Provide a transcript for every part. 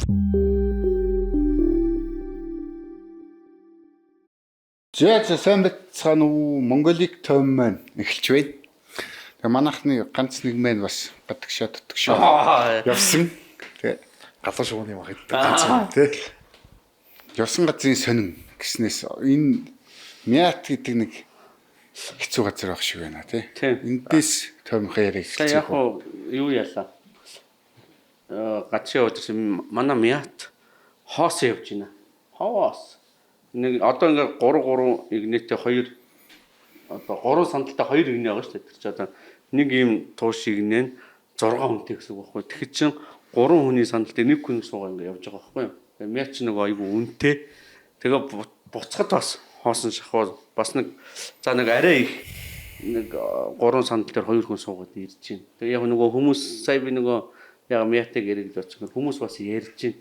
За сайн бацхан уу Монголыг том маань эхэлж байна. Тэгээ манайхны ганц нэг маань бас гадагшаа дутгшоо явсан. Тэгээ галуу шууны мах иддэг ганц юм тий. Явсан газрын сонин гэснээс энэ Мят гэдэг нэг хэцүү газар байх шиг байна тий. Эндээс том хэрэг эхэлж. Яг юу яалаа. Гацаа удирсан манай Мят хоос явж байна. Хоос нэг одоо ингээ 3 игнэтэй 2 одоо 3 сандалтай 2 игнэ байгаа шүү дээ. Тэр чинь одоо нэг ийм туушиг игнэ 6 хүнтэй гэсэн үг байхгүй. Тэгэхээр чин 3 хүний сандалтай нэг хүн суугаа ингээ явж байгаа байхгүй юу. Тэгээ мяч нэг айгу үнэтэй. Тэгээ буцахад бас хоосон шахуу бас нэг за нэг арай их нэг 3 сандал дээр 2 хүн суугаад ирж байна. Тэгээ яг нөгөө хүмүүс сая би нөгөө яг мятыг яригд очих хүмүүс бас ярьж байна.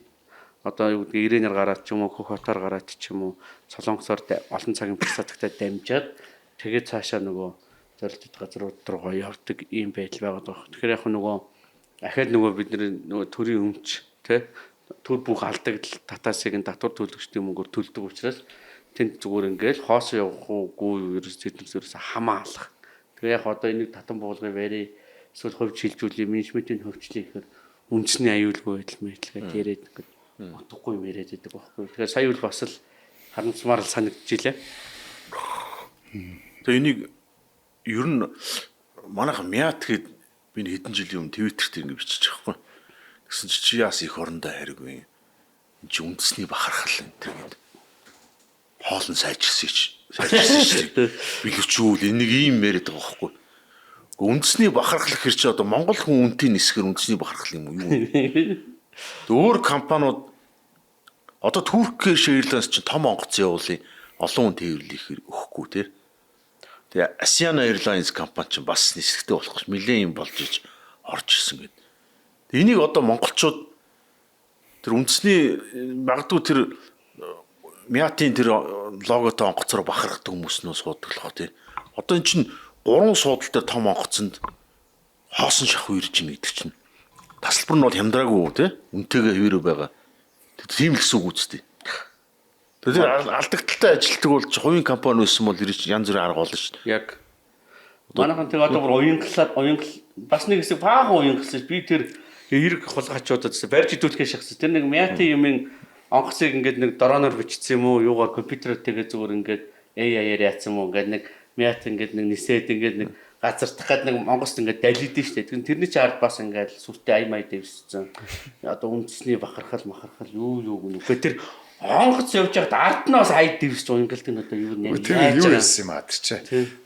Одоо юу гэдэг ирээнээр гараад ч юм уу хөх хотоор гараад ч юм уу солонгосоор олон цагийн пресатагтай дамжаад тэгээд цаашаа нөгөө зорилттой газрууд руу явдаг ийм байдал байгаад байгаа. Тэгэхээр яг нөгөө ахаад нөгөө бидний нөгөө төрийн өмч тий төр бүх алдагдал татаасыг нь татвар төлөгчдийн мөнгөөр төлдөг учраас тэнд зүгээр ингээл хоос явах уугүй ерөөс хамаалах. Тэгээ яг одоо энийг татан буулгын барь эсвэл хувьд шилжүүлээ менежментийн хөвчлээ гэхээр үндэсний аюулгүй байдал мэдлэгээд яриад ингээд утгагүй юм яриад байдаг байхгүй. Тэгэхээр сая үл бас л харамсмаар л санагдчихлээ. Тэгээ энийг ер нь манайхан Мят гээд би хэдэн жилийн өмнө Твиттерт ингэ бичиж байгаа байхгүй. Тэгсэн чи яас их орондоо хариггүй. Энд чи үндэсний бахархал энэ төр гээд хоолн сайжирсан чи билүүчүүл энийг ийм яриад байгаа байхгүй. Үндэсний бахархал хэр чи одоо Монгол хүн үнэтэй нисгэр үндэсний бахархал юм уу юу? Өөр компаниуд одоо Turkish Airlines чинь том онгоц явуулын олон хүн тээвэрлэх өгөхгүй тий. Тэгээ Asiana Airlines компани чинь бас нисгтэй болох гэж нэлээд юм болж иж орж ирсэн гэдэг. Тэгээ энийг одоо монголчууд тэр үндэсний магадгүй тэр Мятын тэр логотой онгоцоор бахархдаг хүмүүс нөө суудаглахоо тий. Одоо эн чинь 3 суудалтай том онгоцонд хоосон шахуу ирж ийн гэдэг чинь тасалбар нь бол хямдраагүй тий. Үнтэйгээ хэвээрээ байгаа. Тийм л гэсэн үг үстэй. Тэгэхээр алдагдaltaй ажилтдаг болж хувийн компани байсан бол ирж янз бүрийн арга болно шүү дээ. Яг манайхан тэг одоо бүр уянгал бас нэг хэсэг баахан уянгалсан би тэр эрг хулгайчуудад барьж идүүлэхээ шахсан. Тэр нэг Мятын юмын онгоцыг ингээд нэг дроноор бичсэн юм уу юугаар компьютероор тэгээ зүгээр ингээд AI-аар яатсан юм уу ингээд нэг Мят ингээд нэг нисээд ингээд нэг газар тахад нэг Монголд ингээд далидэн штэ. Тэрний чи ард бас ингээд сүртэй ай май дэвссэн. Одоо үндэсний бахархал юу гэнэ. Тэр онгоц явж байгаад ард нь бас ай дэвсч уянгалт нь одоо юу нэ. Тэр юу байсан юм аа тэр чи.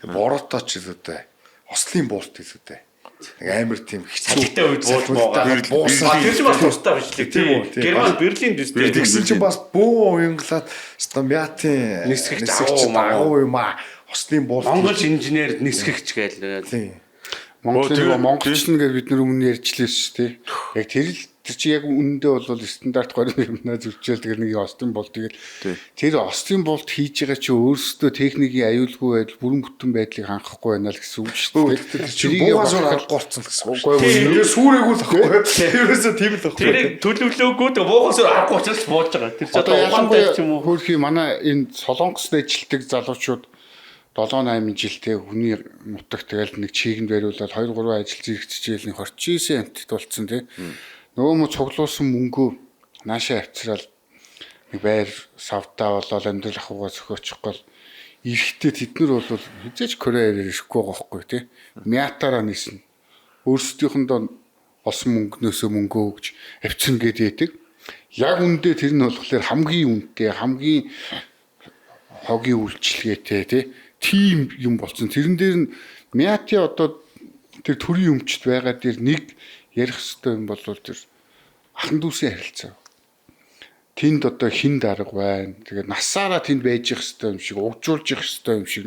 Бороотой ч үлээ. Ослын буулт үлээ. Нэг амар тийм хэцүүтэй үед буусан. Тэр чинь бас тустай биш лээ тийм үү. Герман Берлинд дэвстэй. Тэгсэн чинь бас бөө уянгалаад Мятын нисгэж агуу юм аа. Ослын буулт. Монгол инженер нисгэгч гээл. Тийм. Монголчин гэж бид нар өмнө ярьжлээ шүү дээ. Яг тэр чи яг үнэндээ бол стандарт горийн юмнаа зүрчээл тэр нэг остын болт тэгэл тэр остын болт хийж байгаа чи өөрсдөө техникийн аюулгүй байдал бүрэн бүтэн байдлыг хангахгүй байна л гэсэн үг шүү дээ. Тэр чи буугаас аргагүй болсон гэсэн үг. Үгүй сүрээгүй л ахгүй. Тэрөөсөө тийм л ахгүй. Тэр төлөвлөөгүй тэгээ буугаас аргагүй учраас бууж байгаа. Тэр чи одоо ухаантай ч юм уу. Хөрхи манай энэ Солонгост ажилладаг залуучууд 7-8 жилдээ хүний нутагт тэгэл нэг чигэнд бариулаад 2-3 ажил зэрэгцчихээл нэг 29 амтд болцсон тий. Нөгөө мө цуглуулсан мөнгөө наашаа авчрал нэг байр савтаа болоод амьдрал ахуйгаа зөхиочихгол эрэхтэй тэд нар бол хизээч Кореяар ирэхгүй байгаа байхгүй тий. Мятаараа нисэн. Өөрсдийнхөндөө олсон мөнгнөөсөө мөнгөө өгч авчирна гэдэг. Яг үндэ тэр нь болохоор хамгийн үнэтэй хамгийн хогийн үйлчлэгээтэй тий. Тим юм болсон. Тэрэн дээр нь Мяти одоо тэр төрийн өмчт байгаа дээр нэг ярих хэвээр юм бол тэр ахан дүүсийн харилцаа. Тэнд одоо хин дарга байна. Тэгээд насаараа тэнд байж их хэвээр юм шиг, угжуулж их хэвээр юм шиг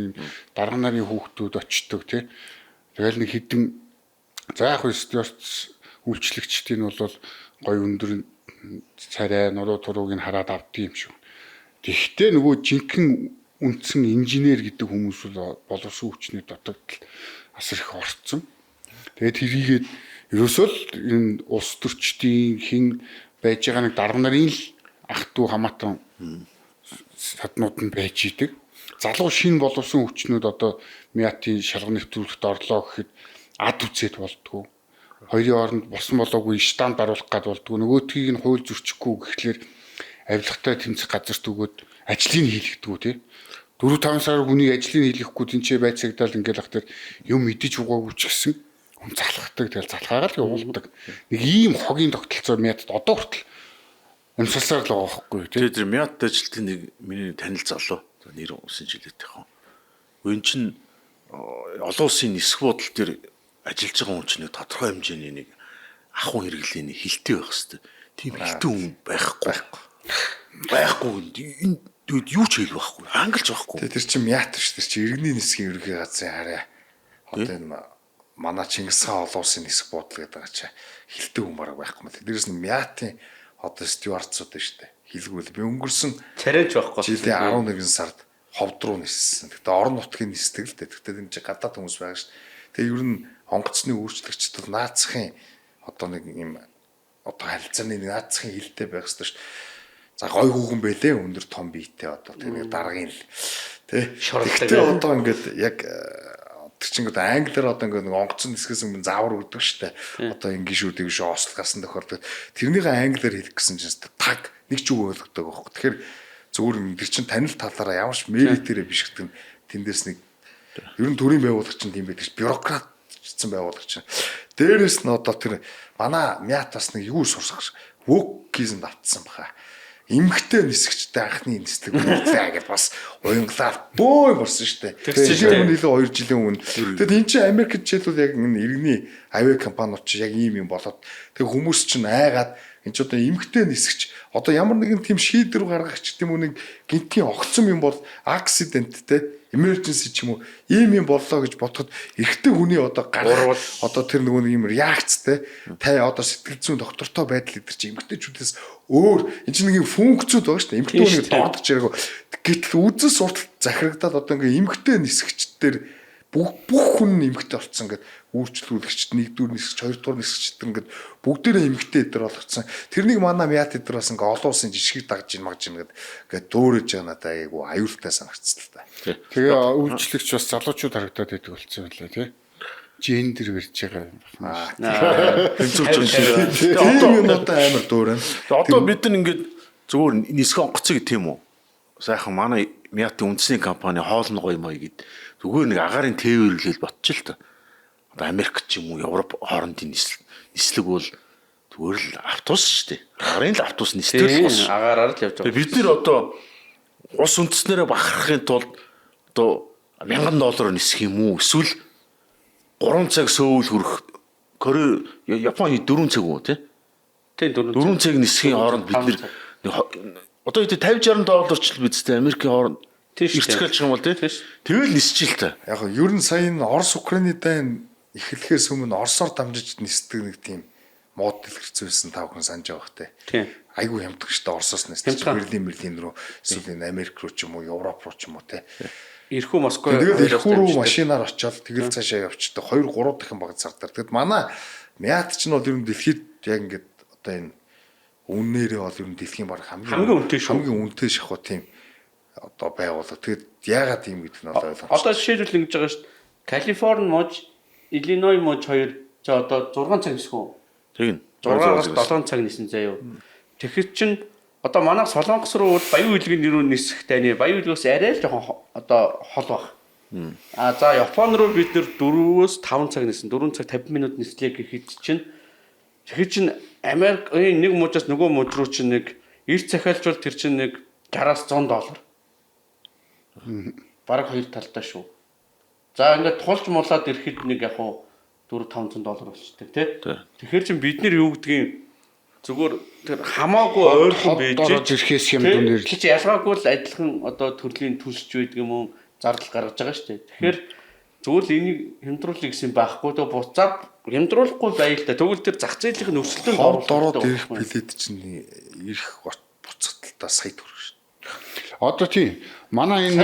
дарга нарын хүүхдүүд очдог тий. Тэгэл нэг хідэн за яг стюарт үйлчлэгчдийн бол гой өндөр царай нуруу турууг нь хараад авдсан юм шиг. Тэгвэл нөгөө жинхэнэ үндсэн инженер гэдэг хүмүүс боловсон хүчний дотоод асар их орцсон. Тэгээд тэрийгээд ерөөсөө л энэ улс төрчдийн хин байж байгаа нэг дарга нарын л ах トゥ хамаатан саднууд нь байж идэг. Залуу шин боловсон хүчнүүд одоо Мятийн шалган нэвтрүүлэгт орлоо гэхэд ад үзээд болдгоо. Хоёрын хооронд босон болоогүй штамп даруулах гад болдгоо. Нөгөөдгийг нь хууль зөрчихгүй гэхлээр авилгатай тэмцэх газарт өгөөд ажлыг хийлгдэггүй тий. 4-5 сар хүний ажлыг хийлгэхгүй тэнцээ байцагдал ингээл ах тэр юм идэж угаагүй ч гэсэн хүн залхахдаг тэгэл залхаагаар л явуулдаг. Нэг ийм хогийн тогтолцоо Мятад одоо хүртэл амсалсаар л байгаа байхгүй тий. Тэгээд тэр Мят ажилтны нэг миний танил залуу нэр усан жилээтэй хаа. Үн чин олон улсын нисэх бодол төр ажиллаж байгаа хүн чинь тодорхой хэмжээний нэг ахуй хэрэглээний хилтэй байх хэвээр. Тийм хилтэй хүн байхгүй. Энэ юу ч хэл байхгүй. Англич байхгүй. Тэр чинь Мят ш. Тэр чинь иргэний нисхийн ерөнхий газрын хараа. Одоо энэ манай Чингис хаан олон улсын нисэх бодол гэдэг байгаа чи хилтэй хүн бараг байхгүй мэ. Дээрээс нь Мятийн одоо стюардсууд нь штэ. Хэлгүүл би өнгөрсөн царайч байхгүй. Жилийн 11 сард ховд руу ниссэн. Гэтэ орон нутгийн нисдэг л дээ. Гэтэ энэ чи гадаад хүмүүс байгаа штэ. Тэгээ ер нь онгоцны үйлчлэгчд бол наацхийн одоо нэг юм одоо харилцааны наацхийн хилтэй байх хэрэгтэй штэ. За гой хүүхэн байлээ өндөр том биетэй одоо тэр даргын л тий. Тэгтээ одоо ингээд яг тэр чинь ингээд англиар одоо ингээд онгоцон нисгээс өмнө заавар өгдөг штэ. Одоо ингийн шүү дээ шүү ослол гарсан тохиолдолд тэрнийхээ англиар хэлэх гэсэн чинь таг нэг ч үг ойлгодог байхгүй. Тэгэхээр зөвөр тэр чинь танил талаараа ямар ч мэритэрэ биш гэдэг нь тэндээс нэг ер нь төрийн байгууллага чинь тийм байдаг ш бюрократчсан байгууллага чинь. Дээрээс нь одоо тэр манай Мят бас нэг юу сурсах вокизм автсан баха. Имхтэй нисгчтэй анхны нислэг үлдлээ гэж бас уянгалаар бөө болсон шүү дээ. Тэгэхээр илүү 2 жилийн өмнө. Тэгэд эн чинь Америкт жишээлбэл яг энэ иргэний авиа компаниуд чинь яг ийм юм болоод тэг хүмүүс чинь айгаад энэ ч одоо имхтэй нисгч одоо ямар нэгэн тийм шийдвэр гаргагч тийм үү нэг гинтийн огцом юм бол аксиденттэй emergency ч юм уу ийм юм боллоо гэж бодоход эрэгтэй хүний одоо гарвал одоо тэр нөгөө нэг юм реакцтэй тай одоо сэтгэл зүйн доктортой байдал идэр чи эмэгтэйчүүдээс өөр энэ чинь нэг юм функцүүд байгаа шүү дээ эмэгтэй хүний дордож яриаг гэтэл үзэл сурталт захирагдаад одоо ингээ эмэгтэй нисгчдэр бүх хүн эмэгтэй болцсон гэдэг үйлчлүүлэгчд нэгдүгээр нисгч хоёрдугаар нисгчд ингээд бүгдээрээ эмэгтэй эдэр болгоцсон. Тэрнийг манай Мят эдэр бас ингээ олон улсын жишгийг дагж ин магж ин гэдэг дөөрөж байгаа надаа айгу аюултай санагдсан л та. Тэгээ үйлчлэгч бас залуучууд харагдаад байдаг болсон байлаа тий. Гендер барьж байгаа юм байна. Тэнцвэрч байна. Тэгээ юм одоо амар дөөрэн. Одоо бид нар ингээд зөвхөн нисэх онгоцыг тийм үү? Сайхан манай Мятын үндэсний компани хоолны гоё маяг гэд зүгээр нэг агаарын тээвэрлэл ботчих л та. Одоо Америк ч юм уу Европ хоорондын нислэг бол зүгээр л автобус шүү дээ. Агарын л автобус нисдэг л шүү. Агаараар л явж байгаа. Бид нэр одоо ус үндэснээрээ бахархахын тулд одоо $1000 нисэх юм уу? Эсвэл 3 цаг сөөвөл хүрэх Кore Японы 4 цаг уу тий? Тийм 4 цаг нисхийн хооронд бид нэр одоо хэд $50-60 ч л бидтэй Америкийн хооронд ирцгэлж юм бол тий? Тэгэл нисчих л та. Яг нь ер нь сая энэ Орос Украины дайн эхлэхээс өмнө Оросоор дамжиж нисдэг нэг тийм мод дэлгэрцүүлсэн тав хүн санаж байгаа хэ. Тийм. Айгу хямддаг шүү дээ Оросоос нисдэг. Берлин рүү эсвэл Америк руу ч юм уу Европ руу ч юм уу тий. Ирхүү Москва тэгээд ирхүү рүү машинаар очиод тэгэл цаашаа явчихдаг 2-3 дахин баг зардаг. Тэгэд манай Мят ч нь бол ер нь дэлхийд яг ингээд одоо энэ үннээрээ бол ер нь дэлхийн баг хамгийн үнэтэй шахуу тийм одоо байгууллага. Тэгэд яагаад тийм гэдэг нь бол ойлгомжтой. Одоо жишээлбэл ингэж байгаа шүү дээ. Калифорни мууж, Иллиной мууж хоёр за одоо 6 цаг нисэх үү? Тэгнь. 6-аас 7 цаг нисэн заяа. Тэгэхэд чинь одоо манай Солонгос руу Баян Хөлгийн нэрээр нисэх таны Баян Хөлгөөс арай л жоохон одоо хол баг. За Япон руу бид нэр 4-өөс 5 цаг нисэн. 4 цаг 50 минут нислээ гэхэд чинь тэгэхэд чинь Америк нэг мужаас нөгөө муж руу чинь нэг эрт захиалжвал тэр чинь нэг $60-аас $100. Бараг хоёр талдаа шүү. За ингээд тулж муулаад ирэхэд нэг яг хуу $400-500 болчтой тий. Тэгэхээр чинь бид нэр юу гэдгийг зүгээр тэр хамаагүй ойрхон байж ирэхээс юм дүнээр л чи ялгаагүй л адилхан одоо төрлийн төлсч байдаг юм уу зардал гаргаж байгаа шүү дээ. Тэгэхээр зүгээр л энийг хямдруулах гэсэн байхгүй то буцаад хямдруулахгүй байл та. Тэгвэл тэр зах зээлийн нөхцөлөнд ороод ирэх билет чинь ирэх буцагталтаа сая төгрөг шүү. Одоо тийм манай энэ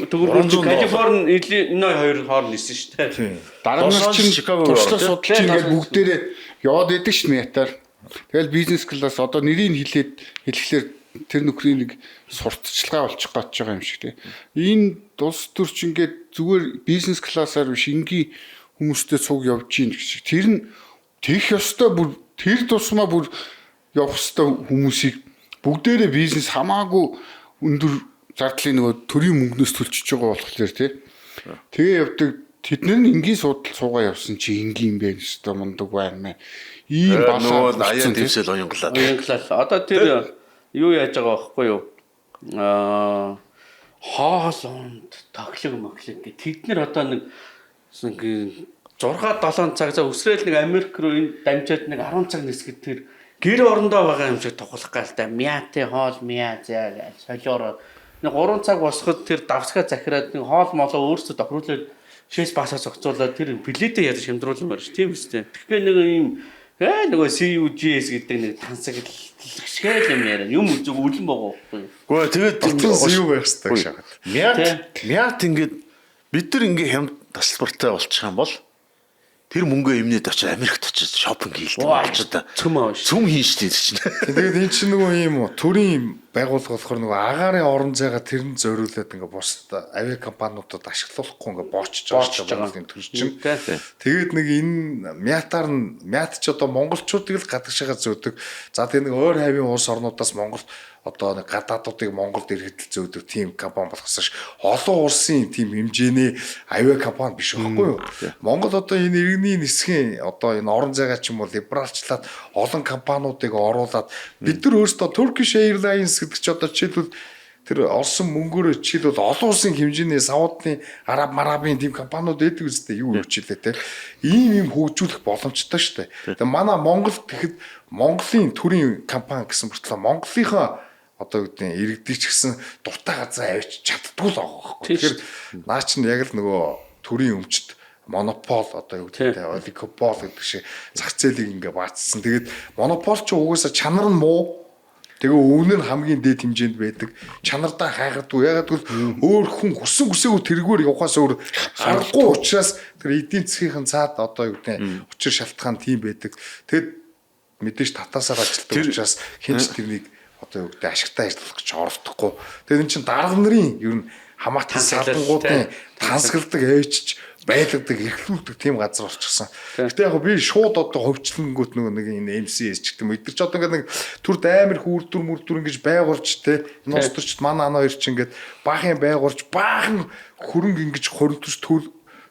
төгрөг Калифорни Иллиной хоёр хооронд нисэн шүү дээ. Дараа нь чинь туршлага судалж ингээд бүгдээрээ яваад идэг ш Мятаар. Тэгэл бизнес класс одоо нэрийг хэлэхлээр тэр нөхрийн нэг сурталчилгаа болчих гэж байгаа юм шиг тий. Энэ улс төрч ингээд зүгээр бизнес классаар биш энгийн хүмүүстэй цуг явж гин гэж. Тэр нь тех ёстой бүр тэр тусмаа бүр явах ёстой хүмүүсийг бүгдээрээ бизнес хамаагүй өндөр зардлын нөгөө төрийн мөнгнөөс төлчихөж байгаа болохоор тий. Тэгээ явдаг тэд нар энгийн суудлал суугаа явсан чи энгийн юм бэ өстой мундаг байна мэ. Ийм нөгөө аян дэвсэл оюнглаад. Оюнглал. Одоо тэр юу яаж байгаа байхгүй юу? Хоол унд тоглог моглог гэ. Тэд нар одоо нэг 6-7 цаг за өсрөөл нэг Америк руу энэ дамжаад нэг 10 цаг нисгэд тэр гэр орондоо байгаа юм шиг тоглох гаалтай. Мяатай хоол мяа заа гэж солиороо. Нэг 3 цаг босоход тэр давсгаа захираад нэг хоол молоо өөрсдөө тохируулаад шээс басаа зохицуулаад тэр билетээ яаж шимдруулмаар ш. Тийм үстэй. Тэгэхээр нэг юм нөгөө CUGS гэдэг нэг тансаг шгээл юм яриа. Юм үзэг үлэн байгаа байхгүй. Гэхдээ тэгээд юу байх хэрэгтэй гэж шахаад. Мят ингээд бид нар ингээ хямд тасалбартай болчих юм бол тэр мөнгөө эмнээд очиж Америкт очиж шопинг хийлдэг болчиход цөм хийн штэ чинь. Тэгээд эн чинь нөгөө юм төрийн байгууллага болохоор нөгөө агаарын орон зайгаа тэрэн зориулаад ингээ бусд авиа компаниудад ашиглуулахгүй ингээ боочж байгаа юм төр чинь. Тэгээд нэг энэ мят ч одоо монголчуудыг л гадагшаага зөөдөг. За тэгээд нэг өөр хавийн улс орнуудаас Монголд одоо нэг гадаадуудыг Монголд иргэдэл зөөдөг тийм компани болохоос олон улсын тийм хэмжээний авиа компани биш байхгүй юу? Монгол одоо энэ иргэний нисхийн одоо энэ орон зайгаа ч юм уу либералчлаад олон компаниудыг оруулаад бид нар өөрсдөө Turkish Airlines гэдэг чи одоо жишээлбэл тэр олсон мөнгөөр жишээлбэл олон улсын хэмжээний Саудны Арабын тийм компаниуд эдэг үстэй юу хичээлээ те. Ийм хөгжүүлэх боломжтой шүү дээ. Тэгээ манай Монгол тэгэхэд Монголын төрийн компани гэсэн мөртлөө Монголынхаа одоо юу гэдэг иргэдэг ч гэсэн дуртай газар авчиж чаддгүй л байгаа байхгүй. Тэгэхээр наа чинь яг л нөгөө төрийн өмчт монопол одоо юу гэдэг олигопол гэдэг шиг зах зээлийг ингээ баацсан. Тэгээд монопол ч угаасаа чанар нь муу. Тэгээ өвнөр нь хамгийн дээд хэмжээнд байдаг. Чанардаа хайгадгүй. Ягаад гэвэл өөр хүн хүссэн хүсээгүй тэргээр явахаас өөр аргагүй учраас тэр эдийн засгийн цаад одоо юу гэдэг учир шалтгаан тийм байдаг. Тэгэд мэдээж татаасаар ажилтдаг учраас хинч тэрнийг одоо юу гэдэг ашигтай ажиллах гэж оролдохгүй. Тэгээд эн чинь дарга нарын ер нь хамаатан салбангуудын тансгалдаг ээжч байлгадаг эрхлүүлдэг тийм газар болчихсон. Гэтэ яг би шууд одоо хөвчлөнгөт нэг энэ MCS ч гэдэг юм. Эдгэр ч одоо ингээд нэг төрд амар хүрдүр ингэж байгуулж те энэ улс төрчд манай ана хоёр ч ингээд баахан байгуулж баахан хөрөнгө ингэж хоригдож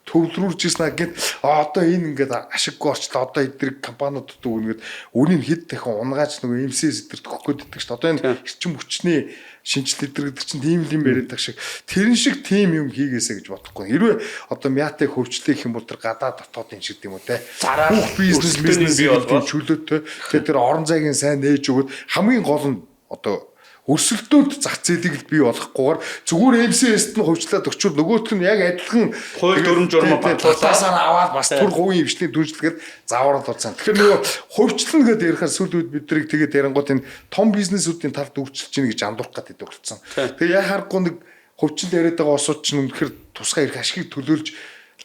төвлөрүүлж ирсэн гэд одоо энэ ингээд ашиггүй орчлоо одоо эдгээр компаниудад үгээд үнийн хэд дахин унгааж нөгөө MCS эдгээр төгөх гээд идэх шүү дээ. Одоо энэ эрчим хүчний шинжил эдэр гэдэг чинь тийм юм яриад шиг тэрэн шиг тийм юм хийгээсэ гэж бодохгүй. Хэрвээ одоо мятыг хөгжлөх юм бол тэр гадаад дотоодын шиг тийм үү те. Бүх бизнес бий болгоод чөлөөтэй тэр орон зайгийн сайн нээж өгöd хамгийн гол нь одоо өрсөлдөөд зах зээлийг бий болгохгүйгээр зүгээр MCS-т нь хөгжлөөд өгчвөл нөгөөх нь яг адилхан хууль дүрм журмаа батлаасаар аваад бас түр хувийн хвшний дүнжлэгээд заавар болсон. Тэгэхээр нөгөө хөгжлөн гэдээ ярихаар сүүл үед бид нарыг тэгээд ярангууд энэ том бизнесүүдийн талд өөрчилж гин гэж андуурах гэдэг болсон. Тэгээ яа харахгүй нэг хөгжил яриад байгаа усууд чинь үнэхээр тусгай ирэх ашигыг төлөөлж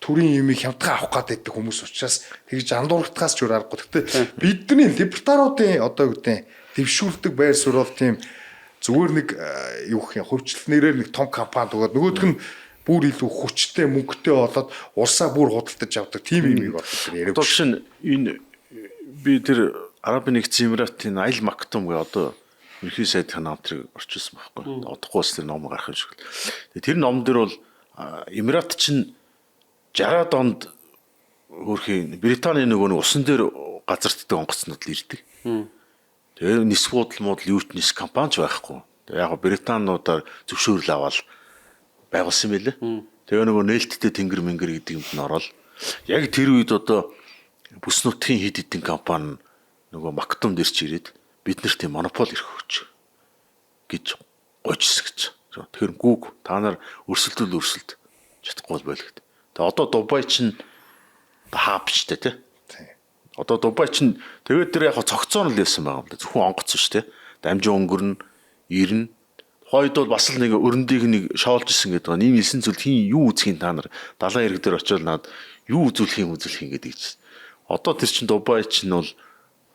төрийн юмыг хямдхан авах гэдэг хүмүүс учраас тэгж андуурахтаас ч өөр аргагүй. Гэхдээ бидний либертаруудын одоо юу гэдэг дэвшүүлдэг байр суурь бол тийм зүгээр нэг юу гэх юм хөвчлөлнэрээр нэг том компанид өгөөд нөгөөх нь бүр илүү хүчтэй мөнгөтэй болоод улсаа бүр худалдаж авдаг тийм юм болдог тэр яриаг. Одоо чинь энэ би тэр Арабын нэгдсэн Эмиратын Айл Мактум гэ одоо ерхий сайдын намтрыг орчуулсан байхгүй. Одохгүй тэр ном гарах юм шиг. Тэр ном дээр бол Эмират чинь 60-аад онд хөрхийн Британий нөгөө усан дээр газарддаг онгоцнууд л ирдэг. Тэгээ нис буудал модал юут нис компанич байхгүй. Тэгээ яг британуудаар зөвшөөрөл аваад байгуулсан байлээ. Тэгээ нөгөө нээлттэй тэнгэр мэнгэр гэдэг юмд нь ороод яг тэр үед одоо бүс нутгийн хэд хэдэн компани нөгөө Мактум дээр ч ирээд бид нарт тийм монопол ирэх өгч гэж гойжсэн гэж. Тэгэхээр гүүг та нар өрсөлдөл чадахгүй байлгад. Тэгээ одоо Дубай чинь хаб штэ тий. Одоо Дубай чинь тэгээд тэр яг цогцоор л явсан байгаа юм да. Зөвхөн онгоц биш те. Дамжин өнгөрн, ирнэ. Хойд бол бас л нэг өрөндийг нэг шоолж исэн гэдэг байгаа. Ийм 9 зүйл хин юу үзхийн та нар далайн ирэг дээр очиод наад юу үзүүлэх юм гэдэг чинь. Одоо тэр чинь Дубай чинь бол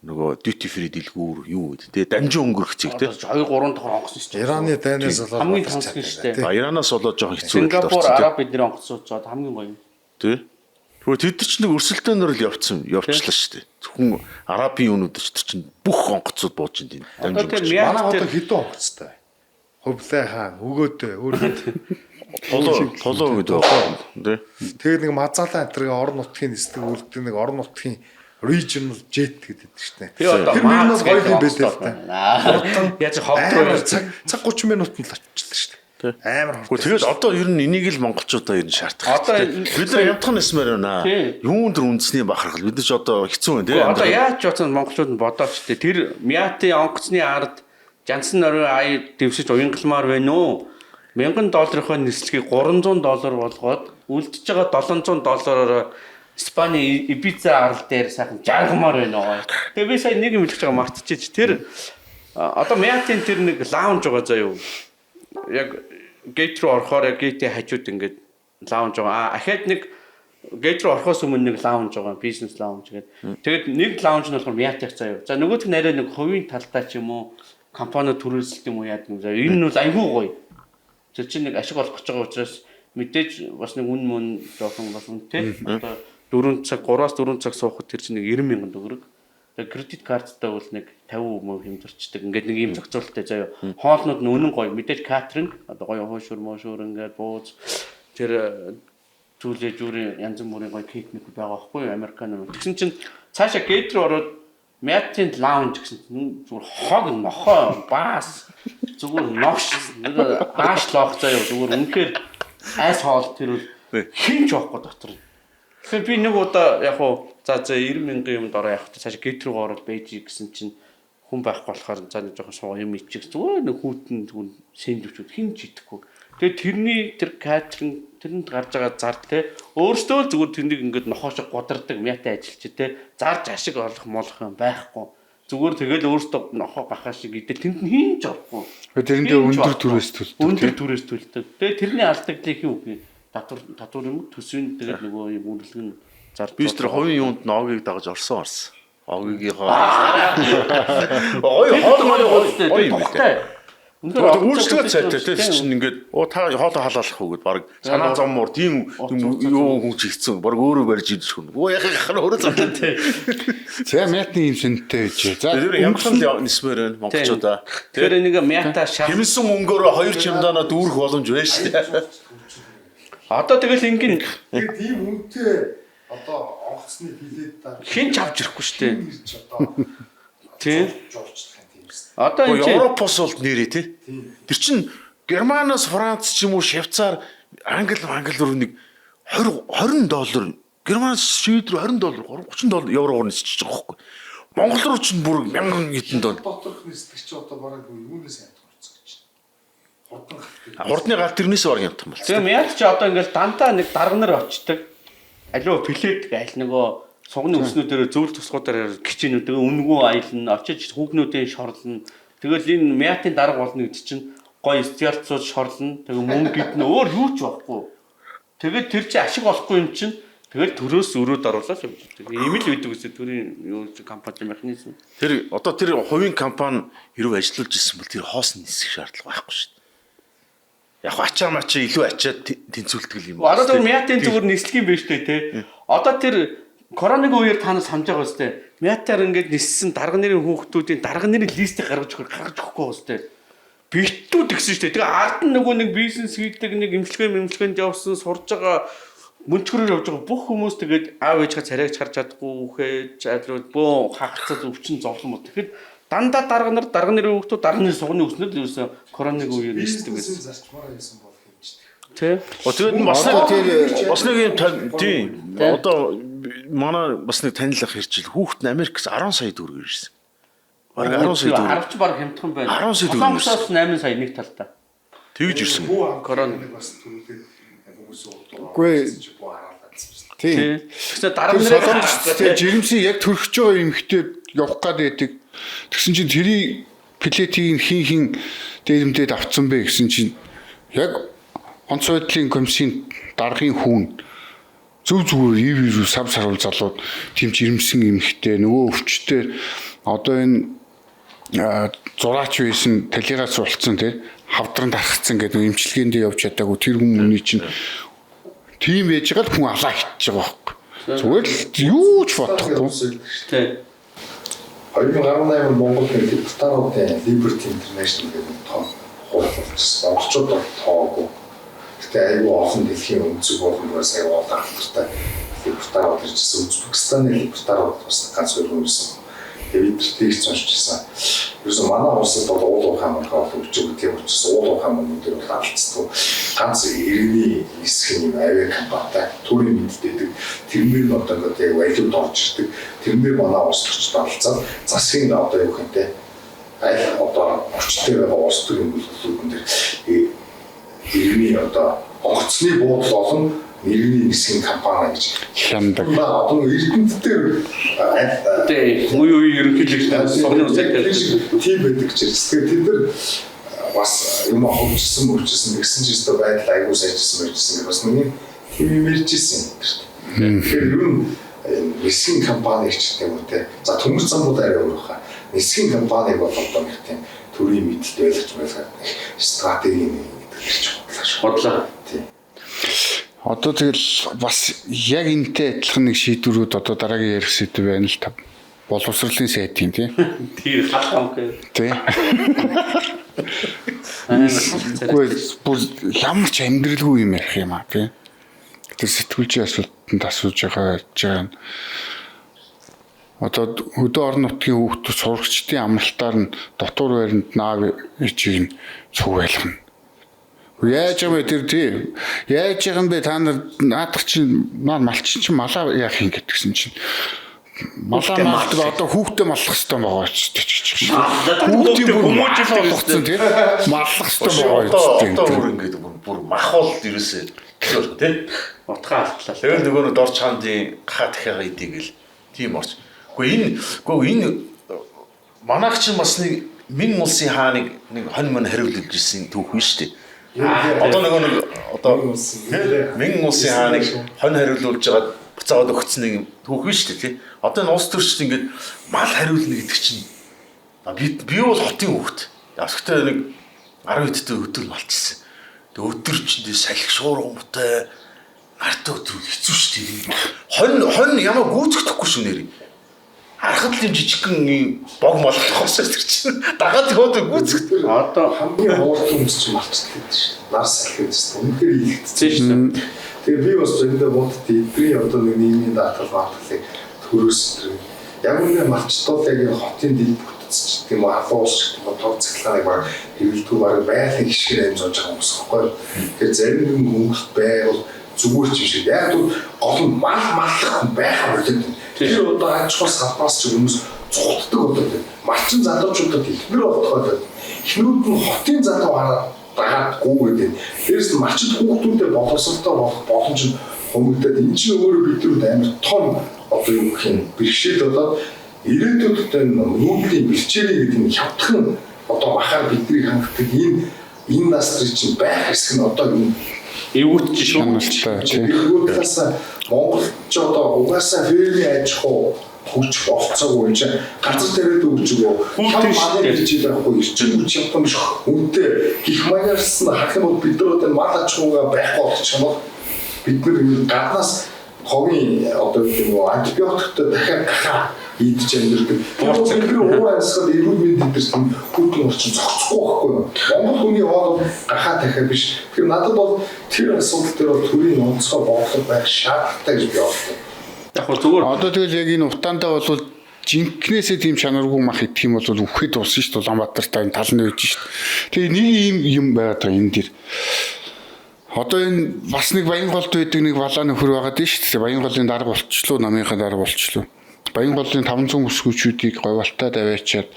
нөгөө duty free дэлгүүр юу гэдэг те дамжин өнгөрөх зэг те 2 3 давхар онгосон шүү дээ. Ираны дайнаас болоод Хамгийн батарч тансаг шүү чаддаг. дээ. Иранаас болоод жоохон хэцүү Сингапур, те. Араб бидний онгоцсууд жоод хамгийн гоё юм. Тэ. Тэгвэл тэд нар ч нэг өрсөлдөөнөр л явчихлаа шүү дээ. Зөвхөн арабын юунууд ч тэр чинь бүх онгоцууд бууж ин Одоо дамжин. тэр Манай мяд одоо тэр хэдэн онгоцтой. Хувлаа хаан өгөөдөө өөрөө. Толоо гэдэг байна. Тэ. Тэгээд нэг мазаалаа энтергийн орон нутгийн нисдэг үлддэг нэг орон нутгийн regional jet гэдэг шүү дээ. би одоо Тэр минь маац бол гоё гэдэг юм онгоцтой байлээ. байна. Яаж ховд руу Амар цаг 30 минутанд л очилаа шүү дээ. Амар Гэхдээ тэгээд одоо ер нь энийг л монголчуудаа ер нь шаардах. Одоо Бид нар ямтхан нисмээр байна. Юунд дэр үндэсний бахархал бид нар ч одоо хэцүү байна тий. Одоо яаж ч утсан монголчууд нь бодооч тэ тэр мяти онгоцны ард Жансан нөрөө ая дэвшиж уянгалмаар байна уу? $1000-ийнхоо нислэгийг $300 болгоод үлдчихэж байгаа $700-оор Испани Ибица арал дээр сайхан жаргамаар байна. Тэгээ би сая нэг юм хэлж байгаа мартчихэж тэр одоо мятын тэр нэг лаунж байгаа заа юу? Яг гейт руу орохоор яг гейтийн хажууд ингээд лаунж байгаа. Ахаад нэг гейт руу орохоос өмнө нэг лаунж байгаа, бизнес лаунж гэдэг. Тэгээд нэг лаунж нь болохоор мяатах заа юу. За нөгөөх нь арай нэг хувийн талдаа ч юм уу компани төрөлсөлт юм уу яадаг юм заа. Энэ нь бол айгүй гоё. Тэр чинь нэг ашиг олох гэж байгаа учраас мэдээж бас нэг үн мөн жоохон бас үнэтэй. Одоо 4 цаг 3-аас 4 цаг суухад тэр чинь нэг 90,000 төгрөг. Тэгээ кредит карттай бол нэг 50% хэмжирчдэг. Ингээд нэг ийм зохицуулалттай заяа. Хоолнууд нь үнэн гоё. Мэдээж катеринг одоо гоё хуушур моошур ингээд бууз тэр зүйлээ зүрийн янз бүрийн гоё кейк нэг байгаа байхгүй Американо. Тэгсэн чинь цаашаа гейт рүү ороод Мяттин лаунж гэсэн зүгээр хог нохоо баас зүгээр ногш нэг ааш лоох заяа зүгээр үнэхээр айс хоол тэр хинч байхгүй дотор. Тэгэхээр би нэг удаа яг хуу за 90,000 юмд ороо явах цааш гейт рүү ороод байж гэсэн чинь хүн байхгүй болохоор за нэг жоохон суу юм ичих зүгээр нэг хүүтэн зүгээр сэндвчүүд хинч идэхгүй. Тэгээ тэрний тэр катеринг тэрэнд гарч байгаа зар те өөртөө зүгээр тэрнийг ингээд нохоошо гудардаг мятай ажиллаж те зарж ашиг олох молох юм байхгүй зүгээр тэгэл өөртөө нохоо гахаа шиг идэл тэнд нь хинж авахгүй тэрэндээ өндөр түрээс төлдөг өндөр түрээс төлдөг тэгээ тэрний алдагдлыг юу гэх татвар юм төсвийн тэгэл нөгөө юм үнэлэг нь зар би тэр хувийн юунд ногийг дагаж орсон. Огигийнхоо ой Үйлчлэгээ цайтай тийм чинь ингээд та хоолоо халаалах уу гэд баг санаа зовмор тийм юу хүч хийцэн баг өөрөө барьж идэх хүн. Яхах хана өөрөө зовлоо тийм. За мятны юм шинтэй гэж. За тэр ямхан нисмээр байна монголчуудаа. Тэр нэг мята шал хэмсэн мөнгөөр 2 чемоданаа дүүрэх боломж байна шүү дээ. Одоо тэгэл ингэн Тэгээд ийм үнэтэй одоо онгоцны билет даа хин ч авч ирэхгүй шүү дээ. одоо Тийм. жуулчлах юм тийм. Одоо энэ Европоос бол нэрээ тий. Тэр чин Германаас Франц ч юм уу Швейцар Англи руу нэг $20 Германаас Швейд рүү $20 $30 евроор нисчихэж байгаа байхгүй. Монгол руу ч бүр 1000 хэдэн доллар. Доторх нисдэг чи одоо бараг юунаас аймт гарцсан гэж. Хурдан гал. Хурдны гал тэрнээс баг юм том бол. тэгээ мяд ч одоо ингээл дандаа нэг дарганаар очдөг. Аливаа плед аль нөгөө сугны өснүүдээр зөвл тусгуудаар гिचэнүүд үнгүү аялна очиж хүүхнүүдийн шорлно. Тэгэл энэ мяатын дарга болно гэдэг чинь гоё стиарцууд шорлно. Тэгээ мөнгө гиднэ өөр юу ч байхгүй. Тэгээд тэр чинь ашиг олохгүй юм чинь тэгэл төрөөс өрөөд оруулаад явдаг. Ийм л үйдэг үсэ төрийн юу компани механизм. Тэр одоо тэр хувийн компани хэрвээ ажиллаж ирсэн бол тэр хоос нисэх шаардлага байхгүй шүү дээ. Яг ачаа мачаа илүү ачаад тэнцвэлдэг юм. Одоо тэр мяатын зүгээр нислэг юм биш үү те. Одоо тэр коронавигийн үеэр та нар санаж байгаа үстэй. Мятаар ингээд ниссэн дарга нарын хүүхдүүдийн дарга нарын листийг гаргаж өгөхгүй үстэй. Битүүд гэсэн шүү дээ. Тэгээ ард нь нөгөө нэг бизнес хийдэг нэг эмчилгээнд явсан сурж байгаа мөнчгөрөөр явж байгаа бүх хүмүүс тэгээд аав ээжгээ царайгч харж чадахгүй үхэж адрууд бөө хагцад өвчин зовлон мод. Тэгэхэд дандаа дарга нарын хүүхдүүд дарга нарын сугны өснөд л ерөөсө коронавигийн үеэр нисдэг гэсэн. Зарчмаараа хийсэн бол хэмждэг. Тэ. Тэгээд бас нэг юм тийм. Одоо манай бас нэг танил ах ирчил хүүхэд нь Америкээс 10 сая төгрөг ирсэн. Бараг 10 сая төгрөг. Харавч баг хямдхан байна. 10 сая төгрөг. Солонгосоос 8 сая нэг талдаа. Тэгж ирсэн. Коронавиг бас түрүүлээд хүмүүс Үгүй. Тийм. Тэгэхээр дарга Солонгос нарын жирэмсэн яг төрөх байгаа эмхтэй явах гад байдаг. Тэгсэн чинь тэрий плетийг хин дээрэмдээд авцсан бэ гэсэн чинь яг онц байдлын комиссийн даргын хүн зөв зүгээр ив сав сарвал залууд тийм жирэмсэн эмхтэй нөгөө өвчтэй одоо энэ зураач байсан талигаас болцсон тий хавдран тархацсан гэдэг имчилгээндээ явж чадаагүй тэр хүмүүний чинь тийм ээж байгаа л хүн алаа хитж байгаа байхгүй. Зүгээр л юу ч бодохгүй. Тий. 2018 Монголд депутатуудын Liberty International гэдэг том хууль болчихсон. Монголчууд тоогүй. Гэтэ аюу олон дэлхийн өнцөг болгоноос аюу олон алдартай депутатууд иржсэн. Узбекистаны депутатууд бас ганц хоёр хүнсэн. Тэгээд бидэртийг сонсчихсан. Ерөөсөө манай улсад бол уул ухаан мөрхөө өгчөг тийм учраас уул ухаан мөрөөр бол алдцдаг. Ганц иргэний хэсэг юм авиа компанитай төрийн мэддэг. Тэрнэр нь одоо яг валют орж ирдэг. Тэрнэр манай улс төрчд алдцаад засгийн одоо юу хэнтэй аль одоо орчтой байгаа улс төрийн бүлэглэлүүд дээр иргэний одоо онгоцны буудал олон иргэний нисгийн компани гэж хяндаг. Одоо эрдэнэт дээр Тий. Муу ерөнхийлөгч согны үсэг тийм байдаг ч гэсэн тэд нар бас юм хөгжсөн мөрчсөн гэсэн ч өстө байдал аягүй сайжсан байжсэн гэх бас нэг тийм юм ярьжсэн. Тэгэхээр ер нь нисгийн компани ч гэдэг юм те. За төмөр замууд арай өөр хаа. Нисгийн компаниг бол одоо нэг тийм төрийн мэдэлд байлгаж байлгаад стратеги гэдэг ч бодлоо. Тийм. Одоо тэгэл бас яг энэтэй адилхан нэг шийдвэрүүд одоо дараагийн ярих сэдв байна л та. Боловсролын сайдын тий. Тэр хатам гэх. Тий. Бүр ямар ч амьдралгүй юм ярих юм аа тий. Тэр сэтгүүлчийн асуултанд асууж байгаа нь одоо хөдөө орон нутгийн хүүхдүүд сурагчдын амралтаар нь дотор байранд наав ичийг нь цуг байлгана. Яаж юм бэ тэр тийм. Яаж юм бэ та нар наадах чинь малчин чинь малаа яах юм гэдгсэн чинь. Малаа малдаг одоо хүүхдээ маллах хэрэгтэй байгаа ч тийм. Хүүхдийн хүмүүжил болгоцсон тийм. Маллах хэрэгтэй байгаа юм. Одоо ингээд бүр махвал ерөөсөө тийм. Утгаа алтлаа. Тэгээд нөгөө нь дор чандын ха дахиага идээгэл тийм орч. Гэхдээ энэ манайх чинь бас нэг Мин улсын хааныг нэг хонь мөн хариулж ирсэн түүх нь шүү дээ. Одоо нэг одоо Мин улсын хааныг хонь хариулуулж байгаа буцаагаад өгсөн нэг түүх нь шүү дээ тий. Одоо энэ улс төрчд ингээд мал хариулна гэдэг чинь би бол хотын хүүхэд. Асгтай нэг 10 хэдтэй өдөр малчсан. Тэгээ өдөр чинь салхи шуургамтай нартай өдөр хэцүү шүү дээ. Хонь ямар гүйцэхдэггүй шүү нэрээ. Харахад л юм жижигхэн юм бог молохоос тэр чинь дагаад хөөд гүйцэхтэй. Одоо хамгийн хурдан хүмүүс чинь малчдаг гэдэг шүү. Нар салхи гэдэг шүү. Үнэхээр илэгдсэн шүү. Тэгээ би бас зөндөө бодд эдний одоо нэг нийгмийн даатгал маалхлыг төрөөс яг үнэ малчтууд яг энэ хотын дэд бүтцч тийм ахуус гэдэг тоо цэглэгааг баг хэвлэлтгүй баг байгалийн гişгээр амжуулж байгаа хүмүүс байхгүй. Тэгэхээр зарим нэг хүмүүс байвал зүгээр ч юм шиг яг л гол нь маллах байх хэрэгтэй. Тэр одоо ачхал салбаас ч хүмүүс цугтдаг одоо тийм. Малчин залуучуудад ихнэр болтгоод ихнэрүүд нь хотын залуу хараад дагаад гүүгээд. Дээрээс нь малчид хүүхдүүдэд боловсролтой болох боломж нь хөнгөлдөд энэ чинь өөрөө бидрүүд амар том одоо юу гэх юм бэрхшээл болоод ирээдүйд нүүдлийн бэлчээрийн гэдэг нь хямдхан одоо бахаар бидний хангалттай энэ насрын чинь байх хэсэг нь одоо юм эвгүүт шуналтай тийм. Тэгвэл Монголд ч одоо угаасаа фермийн аж ахуй хөгжих болцоогүй юм. Газар тариад өгчгөө. Хүүхдийн манай жил байхгүй ирчин үчиг юм шиг. Үнтэй гих маярсан хах юм бол бид нар одоо мал аж ахуйгаа байхгүй болчих юм бол бид нар гаднаас хогийн одоо тийм антибиотиктэй дахиад гахаа идэж амьдэрдэг. Тэгэхээр уур амьсгал эрүүл мэндийн дээр хүүхдийн орчин зохицохгүй байхгүй юу? Монгол хүний хоол гахаа дахиад биш. Тэгэхээр надад бол тэр асуудал дээр бол төрийн онцгой бодлого байх шаардлагатай гэж би бодлоо. Яг гоо зүгээр Одоо тэгэл яг энэ утаандаа бол жинкнээсээ тийм чанаргүй мах идэх юм бол үхэхэд болсон шүү дээ. Улаанбаатартай энэ тал нь үйж шүү дээ. Тэгээ нэг юм байгаад байгаа энэ дэр. Одоо энэ бас нэг Баянголд байдаг нэг балааны хөр байгаад шүү дээ. Баянголын дарга болчлоо, намынхаа дарга болчлоо. Баянголын 500 өсгөөчүүдийг говьалтад аваачаад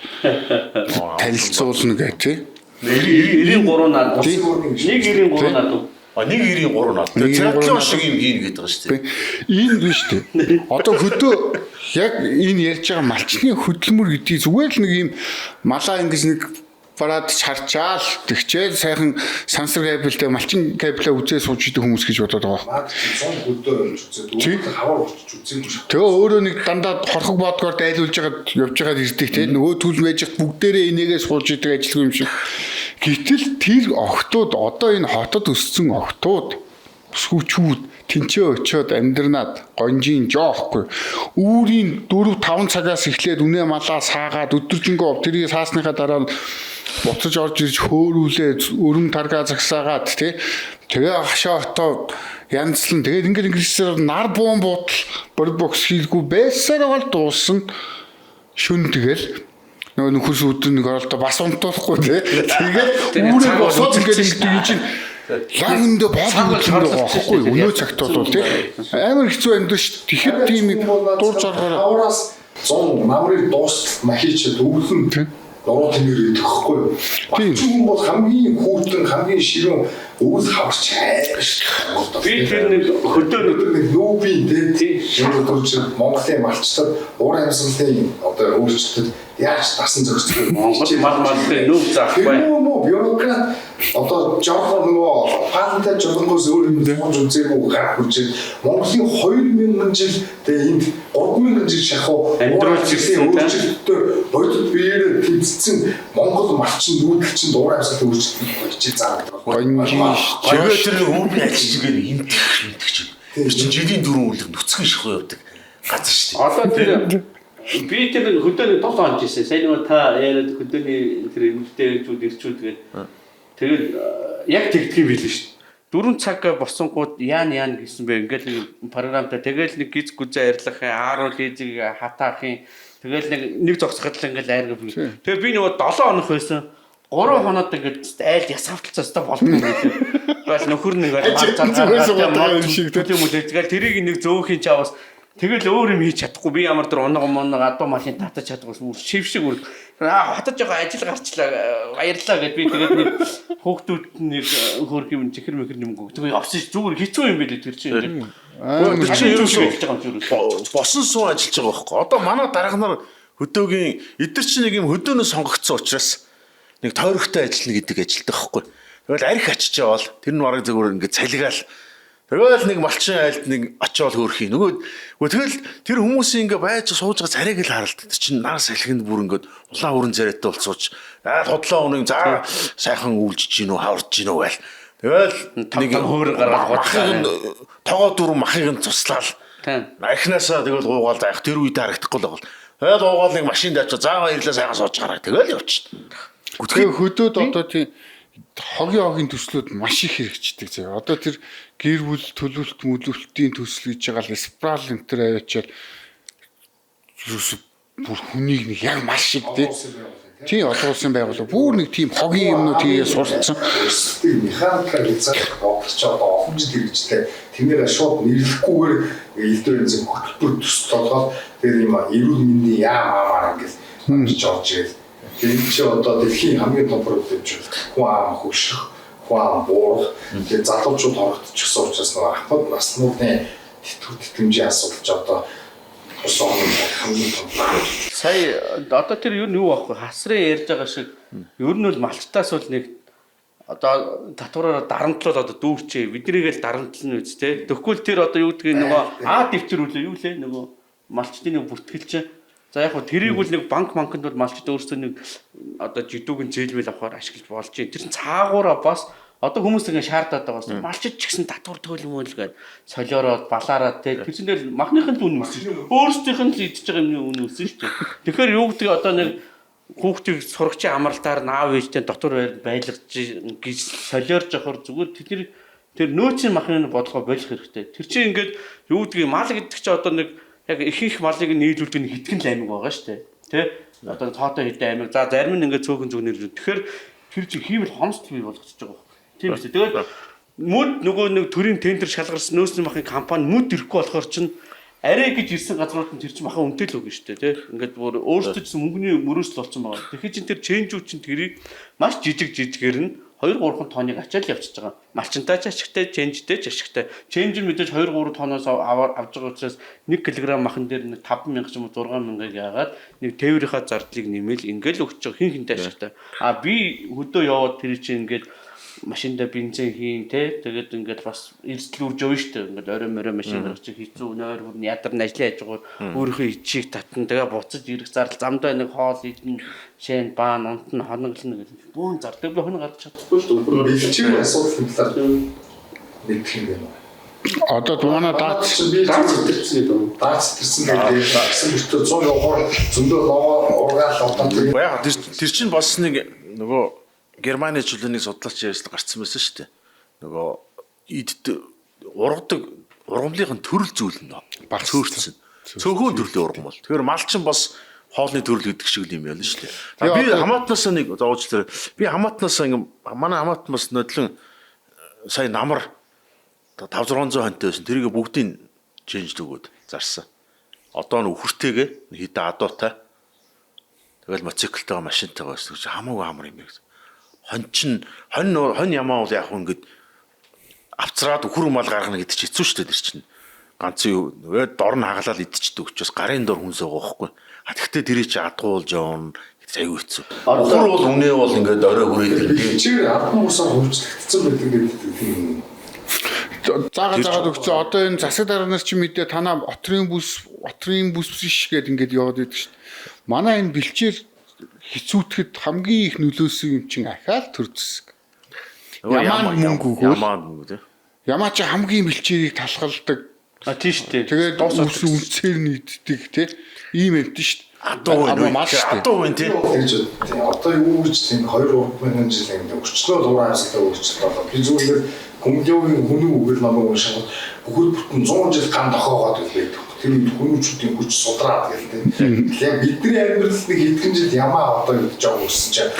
танилцуулна гэх тий. 93 наад. 193 наад. 193 наад. Триатлон шиг юм хийн гэдэг байгаа шүү дээ. Энэ биш үү? Одоо хөдөө яг энэ ярьж байгаа малчны хөдөлмөр гэдгийг зүгээр л нэг юм малаа ингэж нэг бараад харчаал тэгчээл сайхан сансар кабелтэй малчин кабелээ үзээ сууж идэх хүмүүс гэж бодоод байгаа. Наад чи 100 хөдөө өмж үзээд өвөг хавар болчих үзээгүй шүү. Тэгээ өөрөө нэг дандаа хорхог бодгоор дайлуулж ягаад явж байгаад ирдэг те нөгөө түүл байж бүгдээрээ энийгээ суулж идэг ажилгүй юм шиг. Гэтэл тэр охтууд одоо энэ хотод өссөн охтууд сүчүүд тэнцээ очиод амьдрнаад гонжийн жоохгүй үүрийн 4-5 цагаас эхлээд үнэ малаа саагаад өдөржингөө тэрийг саасныхаа дараа нь буцаж орж ирж хөөрүүлээ өрөм таргаа загсаагаад тэгээ хашаа отоо янзлан тэгээд ингээд нар буун буудал борбокс хийлгүй байсараа бол дууссан шүн тэгэл нөгөө нөхөр сүүдэн нэг оролдоо бас унтуулахгүй тэгээд үүрээ босоод ингээд ингэдэг чинь лагөндө бодлоо байхгүй өнөө цагт бол амар хэцүү амьд ш. Тэгэхэд тийм дуур зоргоор хавраас 100 намрыг дуустал махичд өвлөн нуруу тэмэр идэх байхгүй. Багчгүй бол хамгийн хүүтэн хамгийн ширүүн өвөл хаварч хайрш. Би тэр нэг хөдөө нэг нүүбийн энэ төрч Монголын малчтад уур амьсгалын одоо өөрчлөлтөд яаж дасан зохицох вэ? Монгол малтай нүүб заахгүй. Бюрократ одоо жоохон нөгөө патент жолонгоос өөр юм сууж үзээгүй гарах хүчээр Монголын 2000 жил тэгээ энд 3000 жил шахуу амьдруулж ирсэн өөрчлөлтөөр бодит биеэр тэмцсэн Монгол малчин нүүдэлчин дуур амьсгалын өөрчлөлт хичээл заадаг. Тэгээд тэр өвгийн ажилчгээр имтгч. Тэр чинь жилийн 4 үлэг нүцгэн шахуу явдаг газар шүү дээ. Одоо тэр би тэр хөдөөний тос онж ирсэн. Сайн нэг та яриад хөдөөний тэр эмэгтэйчүүд ирчүүд тэгээд яг тэгдэг юм билээ шүү дээ. 4 цаг босонгууд яан гэсэн бэ. Ингээл нэг програмтай тэгэл нэг гиз гүзээ арилгах, ааруул эзэг хатаахын тэгэл нэг зогсоход л ингээл айрга. Тэгээ би нөгөө 7 хоног байсан. 3 хоноод ингээд айлд ясавталцаастай болдгоо гэдэг. Тэгэл нөхөр нэг тэгэл тэрийг нэг зөөхин чаваас тэгэл өөр юм хийж чадахгүй би ямар тэр унаг адуу машин татаж чадахгүй шив шиг үр хатаж байгаа ажил гарчлаа баярлаа гэд би тэгээд нэг хүүхдүүд нэг хөрх юм чихэр мэхэр юм гэдэг явсан зүгээр хэцүү юм байлээ тэр чинь ингээд тэр чинь ерөөсөө босон суу ажиллаж байгаа байхгүй. Одоо манай дарга нар хөдөөгийн эдгэр чинь нэг юм хөдөөнөө сонгогдсон учраас нэг тойрогтой ажиллана гэдэг ажилдаг байхгүй. Тэгэл арх ачиж явал тэр нь бараг зөвөр ингээд цалигаал. Тэгэл нэг малчин айлд нэг очиол хөөрхий. Нөгөө тэгэл тэр хүмүүсийн ингээ байж сууж байгаа царайг л харалт. Тэр чинь нар салхинд бүр ингээд улаан хүрэн царайтай болцооч. Хотлоо өнөг за сайхан үйлжиж гинүү хаварж гинүү байл. Тэгэл нэг хөөр гаргаад махыг тогоо дөрөв махыг цуслаал. Ахнаасаа тэгэл гуугаал заах тэр үед харагдахгүй л байгаа. Тэгэл гуугаал нэг машин даачаа за баярлаа сайхан сууж гараа. Тэгэл явчихна. Тэгээ хөдөөд одоо тийм хогийн төслүүд маш их хэрэгждэг заяа. Одоо тэр гэр бүл төлөвлөлт мөлөвлөлтийн төсөл гэж байгаа л спрал энэ төр аваачаал бүр хүнийг нэг яг маш их тийм олон улсын байгууллага бүр нэг тийм хогийн юмнууд хийгээ сурцсан. Механикаар хязгаар бодлож одоо олон жил хэрэгжлээ. Тэрнээ шууд нэрлэхгүйгээр элдвэрийн зөв хөтөлбөр төсөл болгоод тэр юм эрүүл мэндийн яамаар ингэж орж ирэл. Тэр чи одоо дэлхийн хамгийн том проблем гэж хүн аав хөшрөх, хүн аав буурах, тэгээд залуучууд хорогдчихсон учраас нөгөө ахмад наснуудын тэтгэмжийн асуудал ч одоо усан хамгийн том. Сая одоо тэр юу байхгүй хасрын ярьж байгаа шиг ер нь бол малчтаас бол нэг одоо татвараар дарамтлал одоо дүүрчээ биднийгээ л дарамтлал нь үз тэ. Тэгвэл тэр одоо юу гэдгийг нөгөө дэвтэр үлээ юу лээ нөгөө малчтын нэг бүртгэлч. За яг хөө тэрийг бол нэг банкнд бол малчд өөрсдөө нэг одоо жидүүгэн зээлмэл авахар ашиглаж болж байна. Тэр чинь цаагаараа бас одоо хүмүүс ингэ шаардаад байгаа бас малчд ч гэсэн татвар төлөмөл гээд солиороод балаараа тэр чинь махныхын үн өссөн. Өөрсдийнх нь л идж байгаа юмны үн өссөн шүү дээ. Тэгэхээр юу гэдэг одоо нэг хүүхдийг сурагчийн амралтаар наав ээжтэй дотор байлгаж гэж солиорж авахар зүгээр тэр нөөцийн махны бодлого болох хэрэгтэй. Тэр чинь ингээд юу гэдгийг мал гэдэг чинь одоо нэг яг их малыг нийлүүлдэг нэг хитгэн л аймаг байгаа шүү дээ. Тэ? Одоо тоотой хэдэн аймаг. За зарим нь ингээд цөөхөн зүгнэр. Тэгэхээр тэр чинь хийвэл хомсдол бий болгочихж байгаа юм. Тийм үү? Тэгээд мөд нөгөө нэг төрийн тендер шалгарсан нөөцийн махын компани мөд ирэхгүй болохоор чинь арай гэж ирсэн газрууд нь тэр чинь махан үнэтэй л үгүй шүү дээ. Тэ? Ингээд бүр өөрсдөө ч мөнгөний мөрөөсөл болсон байгаа. Тэгэхээр чинь тэр ченжүүд чинь тэрийг маш жижигээр нь 2 3 тонныг ачаал явчихж байгаа. Малчинтай ч ашигтай, ченжтэй ч ашигтай. Ченж нь мэдээж 2 3 тонноос авч байгаа учраас 1 кг махан дээр нэг 5,000 ч юм уу 6,000-ыг яагаад нэг тээврийнхаа зардлыг нэмэл ингээл өгч байгаа хин хинтэй ашигтай. Би хөдөө яваад тэр чинь ингээд машинда бензин хийн тэгээд ингээд бас эрсдэл үрж явна шүү дээ. Ингээд орой морой машин гаргаж хийцүү нойр хүрн ядарн ажлын хажуугаар өөрийнхөө ичийг татна тэгээ буцаж ирэх зардал замдаа нэг хоол идэн шэн баан унт нь хоноглоно гэдэг. Бүүн зардаг би хоног гарч чадахгүй шүү дээ. Бэлчээр асуудал талаар мэдэх юм байна. Одоо манай даац зэтэрсэн гэдэг. Даац зэтэрсэн гэдэг гэсэн мөртөө 100 явахаар зөндөө логоо ургаал одоо Яг тэр чинь бас нэг нөгөө Германы чөлөөний судлаач ярьсан гарцсан байсан шүү дээ. Нөгөө идд ургамлын төрөл зүйл нь цөөрцөн. Цөөхөн төрлийн ургам бол. Тэгэхээр мал чинь бас хоолны төрөл гэдэг шиг юм байна шүү дээ. Би хамаатнаас нэг зоожлоо. Би хамаатнаас манай хамаатан бас нодлон сая намар 5-600 хонтой байсан. Тэрийг бүгдийг ченж өгөөд зарсан. Одоо нь үхэртэйгээ хитэ адуутай. Тэгэл моциклтойгоо машинтайгаа гэсэн чинь хамаагүй амар юм байна. Хонь ямаа бол яг ингээд авцраад өхөр мал гаргана гэдэг чинь хэцүү шүү дээ тэр чинь. Ганцхан юу нөгөө дор нь хагалаад идчихдэг учраас гарын дор хүнс байгаа байхгүй. Тэгэхдээ тэрий чи адгуулж явна гэдэг аюу хэцүү. Өхөр бол үнэ бол ингээд орой хүрээд ирдэг. Чир албан бусаар хөвчлөгдсөн байдаг гэдэг. заагаад өгсөн. Одоо энэ засаг дарганаас чи мэдээ танаа отрын бүс биш гэдэг ингээд яваад байдаг шүү дээ. Манай энэ бэлчээр хизүүтгэд хамгийн их нөлөөсөн юм чинь ахаал төр зэсэг. Ямаа мөнгө тий. Ямаа чи хамгийн бэлчээрийг талхалдаг. Тийм шүү дээ. Тэгээд үнсээр нийтдэг тий. Ийм юм тий шүү дээ. Адуу байна тий. Одоо юу гэж тийм 2-3 мянган жил ингээд өчнөө зураг авсалтай өөрчлөлт болоо. Би зүгээр хүмүүлийн хүнүү үгэл намайг уншаад бүхэл бүтэн 100 жил ган дохоогоод байдаг. Тэр хүмүүчүүдийн хүч судраад гээл тийм. Яг бидний амьдралд нэг хэдхэн жил ямаа одоо гэж жоо өссөн чинь.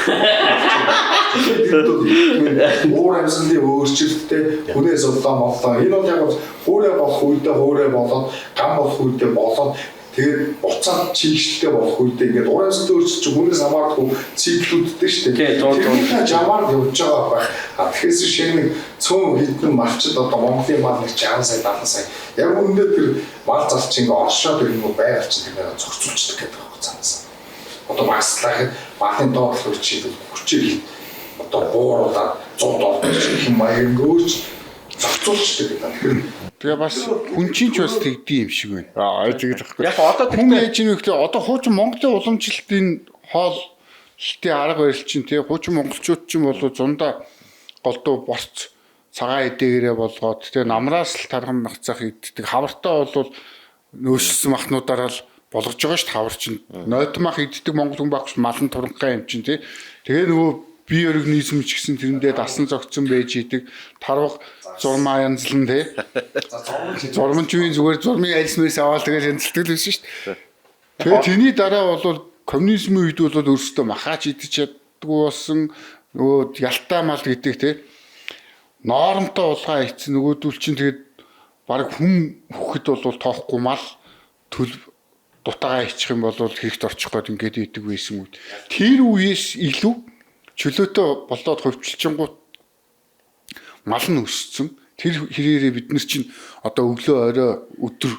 Өөр амьсгалын өөрчлөлттэй хүнээс одоо моллоо. Энэ бол яг хөөрэ болох үедээ хөөрэ болоод гам болох үедээ болоод тэгээд буцаад чийгшлтэй болох үедээ ингээд уран амьсгалын өөрчлөлт чинь хүнээс хамаарахгүй циклүүдтэй шүү дээ. Тэр жамаар явж байгаа байх. Тэгэхээр шиг нэг цөөн хэдэн малчд одоо Монголын мал нэг 60 сая 70 сая яг үүндээ тэр мал залч ингээ оршоод ирнэ байгаль чинь тэрээр зохицуулчихдаг гэдэг байгаа цаанаас. Одоо багслахад малын доотлох чиглэл хүчээр одоо бууруулаад 100 доллар гэх юм маяг өөрч зохицуулчихдаг гэдэг. Тэгээ бас хүн чинь ч бас тэгдэм юм шиг байна. Тэгээд яг одоо хүн ээж нь ихтэй одоо хуучин Монголын уламжлалтын хооллтын арга барил чинь тий хуучин монголчууд чинь болоо зундаа голдуу борц цагаан эдээгээрээ болгоод тэгээ намраас л тархан махцах иддэг. Хавартаа бол нөөссөн махнуудаараа л болгож байгаа шүү дээ. Хавар чинь нойтмах иддэг монгол хүн багш малын туранхай юм чинь тий. Тэгээ нөгөө бие организм ч гэсэн тэрэндээ дасан зогцсон байж идэг. Тарвах зурмаа янзлан тий. Зурмын чивийн зүгээр зурмын альсмэрс аваад тэгээ янзлдаг л байсан шүү дээ. Тэгээ тэрний дараа бол коммунизмын үед бол өөрсдөө махаач идэж чаддгүй болсон нөгөө ялтай мал гэдэг тий. Ноормтой улгаа ийцэн нөгөөдөл чинь тэгээд баг хүн хөхөд бол тоохгүй мал төл дутаагаа ичих юм бол хэрэгт орчих гээд ингээд идэг байсан үед. Тэр үеэс илүү чөлөөтэй болоод хөвчлчингууд мал нь өссөн. Тэр хэрээрээ бид нар чинь одоо өглөө орой өдөр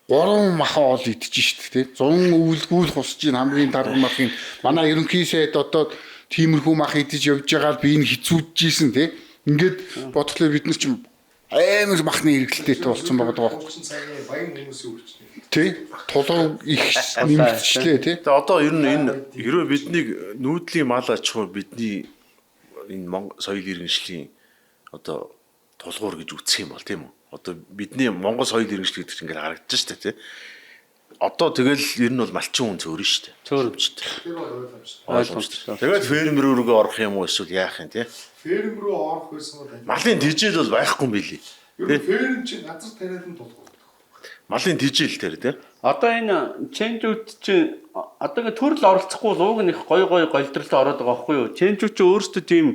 3 махан ол идэж штт тий 100 өвлгүүл хусж ийн хамгийн дарга махын манай ерөнхий сайд одоо тиймэрхүү мах идэж явж байгаа би энэ хизүүдж ийсэн тий ингээд бодглоо бид нар чинь амар махны хэрэглэлтэй болсон байгаа даа. Баян хүмүүсийн үржлээ. Тий тулуу их нэмэгдчихлээ тий. Тэгээ одоо ер нь энэ хэрвээ биднийг нүүдлийн мал аж ахуй бидний энэ соёл иргэншлийн одоо тулгуур гэж үзэх юм бол тийм үү? Одоо бидний Монгол соёл иргэншил гэдэг чинь ингээд харагдаж штэ тий. Одоо тэгэл ер нь бол малчин хүн цөөрөн штэ. Цөөрөмжтэй. Ойлгомжтой. Тэгээд фермер рүүгээ орох юм уу эсвэл яах юм тий? Ферм рүү орох байсан бол малын тижэл бол байхгүй юм билий. Ер нь ферм чинь газар тариад нь тулгуур. Малын тижэл тэр тий. Одоо энэ ченжүүд чинь одоо ингээ төрөл оролцохгүй лууг нь их гой голдролтой ороод байгаа байхгүй юу? Ченжүүд чинь өөрсдөө тийм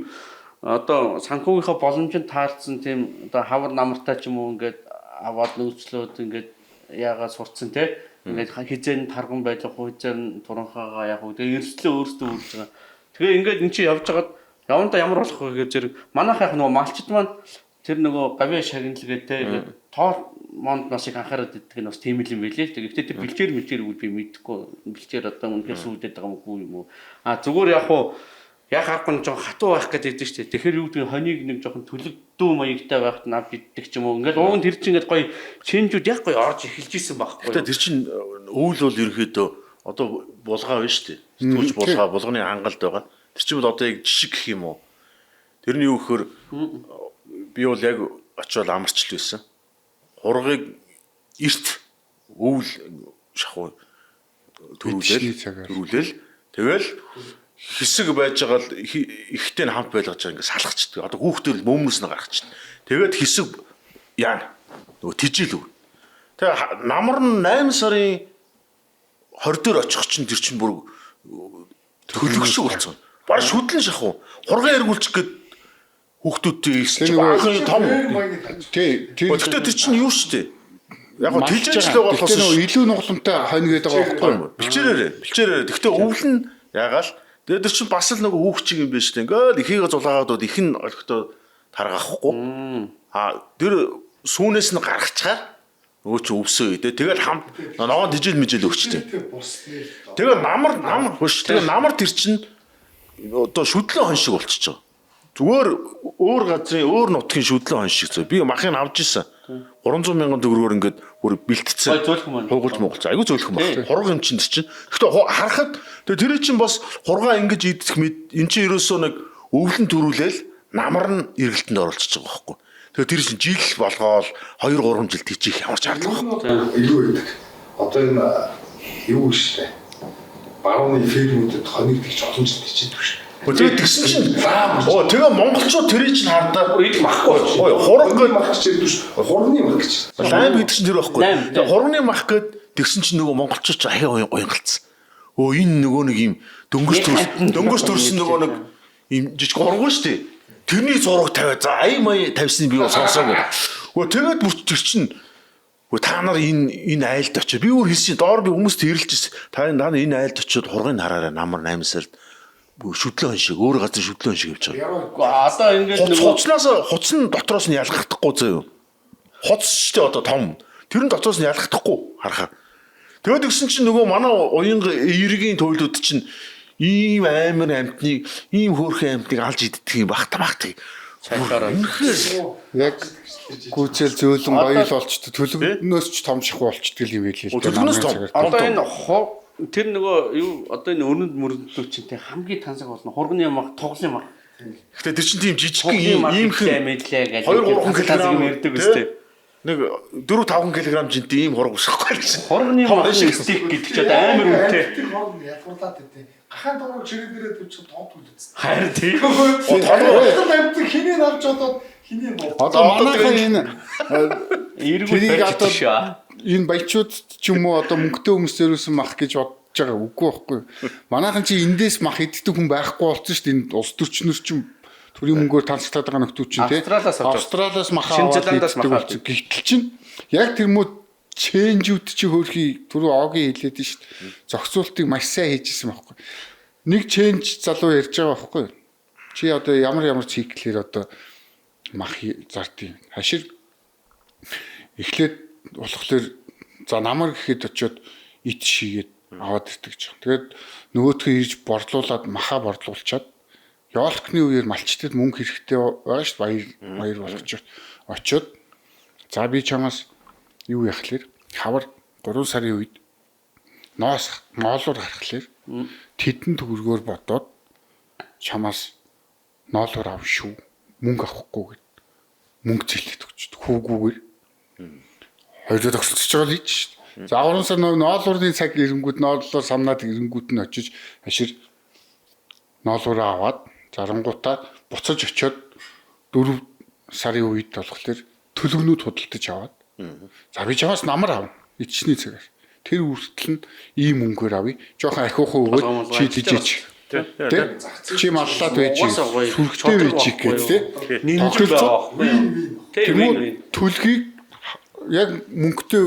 одоо санхүүгийнхаа боломжинд таарсан тийм одоо хавар намартай ч юм уу ингээд аваад нөөцлөөд ингээд яагаад сурцсан тий. Ингээд хизэн тарган байх хуу хизэн туранхаагаа яг үү тэгээ эрсдлээ өөрсдөө үүрж байгаа. Тэгээ ингээд эн чинь явж хагаад явандаа ямар болох вэ гэхээр зэрэг манайхаа нөгөө малчд маань тэр нөгөө гавьяа шагналгээд те тоо монд нас их анхаарал иддэг нь бас тийм л юм байлээ. Тэгэхдээ тэр бэлчээр үгүй би мэдэхгүй. Бэлчээр одоо үнэхээр сүйдээд байгаа юм уу? Зүгээр яг хуу яг харахгүй жоохон хатуу байх гэдэг шүү дээ. Тэгэхээр юу гэдэг нь хоньыг нэг жоохон төлөгдөө маягтай байхад нь авч иддэг ч юм уу. Ингээд ууг нь тэр чинь ингээд гоё чэнжүүд яг гоё орж эхэлж исэн байхгүй. Тэр чинь өвөл бол ерөнхийдөө одоо булгаа байна шүү дээ. Сэтгүүлч булгаа, булганы хангалт байгаа. Тэр чинь бол одоо яг жишг гэх юм уу? Тэрний юу гэхээр би бол яг очиод амарчл байсан. Хургыг эрт өвөл шахуу төрүүлээл тэгэл хэсэг байж байгаа л ихтэй нь хамт байлгаж байгаа ингээ салгачдаг. Одоо хүүхдэр мөмнөөс нь гаргачихна. Тэгээд хэсэг яана. Нөгөө тижил өв. Тэгээ намар нь 8 сарын 20 дээр очих чинь тэр чинь бүр төлөх шиг болцсон. Бараг шүтлэн шахуу. Хурган эргүүлчих гээд хүүхдүүдтэй ихсэж баахан том. Гэхдээ тэр чинь юу штэ. Яг го тэлжэжлээ болохоос илүү нугламтай хонь гэдэг байгаа байхгүй юу? Бэлчээрээ. Гэхдээ өвөл нь ягаал тэр чинь бас л нөгөө хүүхчиг юм байна штэ. Ингээл ихийг зулгаагаад их нь олгохтой таргаахгүй. Тэр сүүнээс нь гаргачаар нөгөө чи өвсөө идэ. Тэгэл хамт ногоон тижил мижил өгчтэй. Тэгээ намар хөш. Тэгээ намар тэр чинь одоо шүдлэн хон шиг болчихж байгаа. Зүгээр өөр газрын өөр нутгийн шүдлэн хон шиг зөө. Би махыг авч ирсэн. 300 мянган төгрөгөөр ингээд бүр бэлтцсэн. Хугуулж моголч. Айгу зөөлхөн баг. Хурга юм чинь тэр чинь. Гэхдээ харахад тэр чинь бас хургаа ингэж идэх эн чинь ерөөсөө нэг өвлөн төрүүлээл намар нь эргэлтэнд оролцож байгаа байхгүй. Тэгээ тэр чинь жил болгоол 2-3 жил тийчих ямар ч шаардлага байхгүй. Илүү байдаг. Одоо энэ юу штэ. Барууны фермүүдэд хоног тэгж олон жил тийчээдэг шүү. Тэгээ тэгсэн чинь тэгээ монголчууд тэрийг чинь хардаа махгүй. Хурга гэж мах гэж ярьдгүй шүү. Хурганы мах гэж. Лайм гэдэг чинь тэр байхгүй. Тэгээ хурганы мах гэд тэгсэн чинь нөгөө монголчууд ахиа уянгалцсан. Энэ нөгөө нэг юм дөнгөс төрсөн нөгөө нэг юм жижиг хурган шүү дээ. Тэрний зураг тавиа. За ая мая тавьсан би сонсоогүй. Тэгээд бүр тэр чинь та нар энэ айлд очив. Би өөр хэлсэн доор би хүмүүст хэрэлжсэн. Та энэ айлд очиод хургыг хараарай. Намар 8 сард шүтлэн шиг өөр газар шүтлэн шиг явж байгаа. Одоо ингээд хуцнаас хуцн дотроос нь ялгахдахгүй зөө. Хуц шүү дээ одоо том. Тэр нь дотроос нь ялгахдахгүй харахаар. Тэгээд гисэн чинь нөгөө манай уянга эргийн туйлууд чинь ийм амар амтныг ийм хөөрхөн амтныг алж иддэг юм багтамагт. Яг гүйцэл зөөлөн баял болчтой төлөвнөөс ч том шахуу болчтой юм хэлээ л дээ. Одоо энэ тэр нөгөө юу одоо энэ өрнөд мөрөндөө чинь хамгийн тансаг болно. Хурганы мах, тоглоом мах. Гэхдээ тэр чинь тийм жижигхэн ийм хэн мэдлээ гэж 2-3 кг ярьдаг үстэй. Нэг 4-5 кг жинтэй ийм хург усахгүй л шин. Хурганы мах стик гэдэг чинь амар үнэтэй. Тэр хург ядгуулаад өгдөө. Гахаан дураг чирэг дээрээ төвч тоот үлдсэн. Харин тийм. Одоо хинээ авч одоо хинээ боо. Одоо манайхаа энэ эргүүл байж шүү. Энэ баячууд ч юм уу одоо мөнгөтэй хүмүүс зөрүүлсэн мах гэж бодож байгаа үгүй байхгүй. Манайхан чи эндээс мах иддэг хүн байхгүй болсон шүү дээ. Энэ улс төрчнөөс ч төрийн мөнгөөр тансагтаад байгаа нөхдүүд чинь тийм. Австралиас мах аваад иддэг болсон. Гэтэл чинь яг тэр мөд чэнжүүд чи хөөрхий түрүү огийн хэлээд нь шүү дээ. Зохицуултыг маш сайн хийжсэн байхгүй. Нэг чэнж залуу ярьж байгаа байхгүй. Чи одоо ямар циклээр одоо мах зардыг хашир эхлээд болохоор за намар гэхэд очиод ит шигээд аваад ирдэг гэж. Тэгээд нөгөөдхөө ирж борлуулад махаа борлуулчаад ёолкны үеэр малчтад мөнгө хэрэгтэй байгаа шүү дээ. Баяр болгож очиод за би чамаас юу яхахлаар хавар 3 сарын үед ноос ноолоор гарахлаар тэдэн төгрөгөөр бодоод чамаас ноолоор ав шүү. Мөнгө авахгүй гэд мөнгө зээлээд өгч хүүгүүгээр хоёроо төгсөж байгаа л хийж шүү дээ. За 3 сар ноолуурны цаг ирэнгүүд нооллоор самнаад ирэнгүүд нь очиж хашир ноолуураа аваад зарангуудаа буцаж очиод 4 сарын үед болохоор төлөвнүүд худалдаж аваад за би чамаас намар авна ичний цагаар тэр үртэл нь ийм мөнгөөр авъя жоохон ахиухан өгөөд чи дижээч чи маллаад байж сүрхтэй байж гэдэг тийм төлгийг яг мөнгөтэй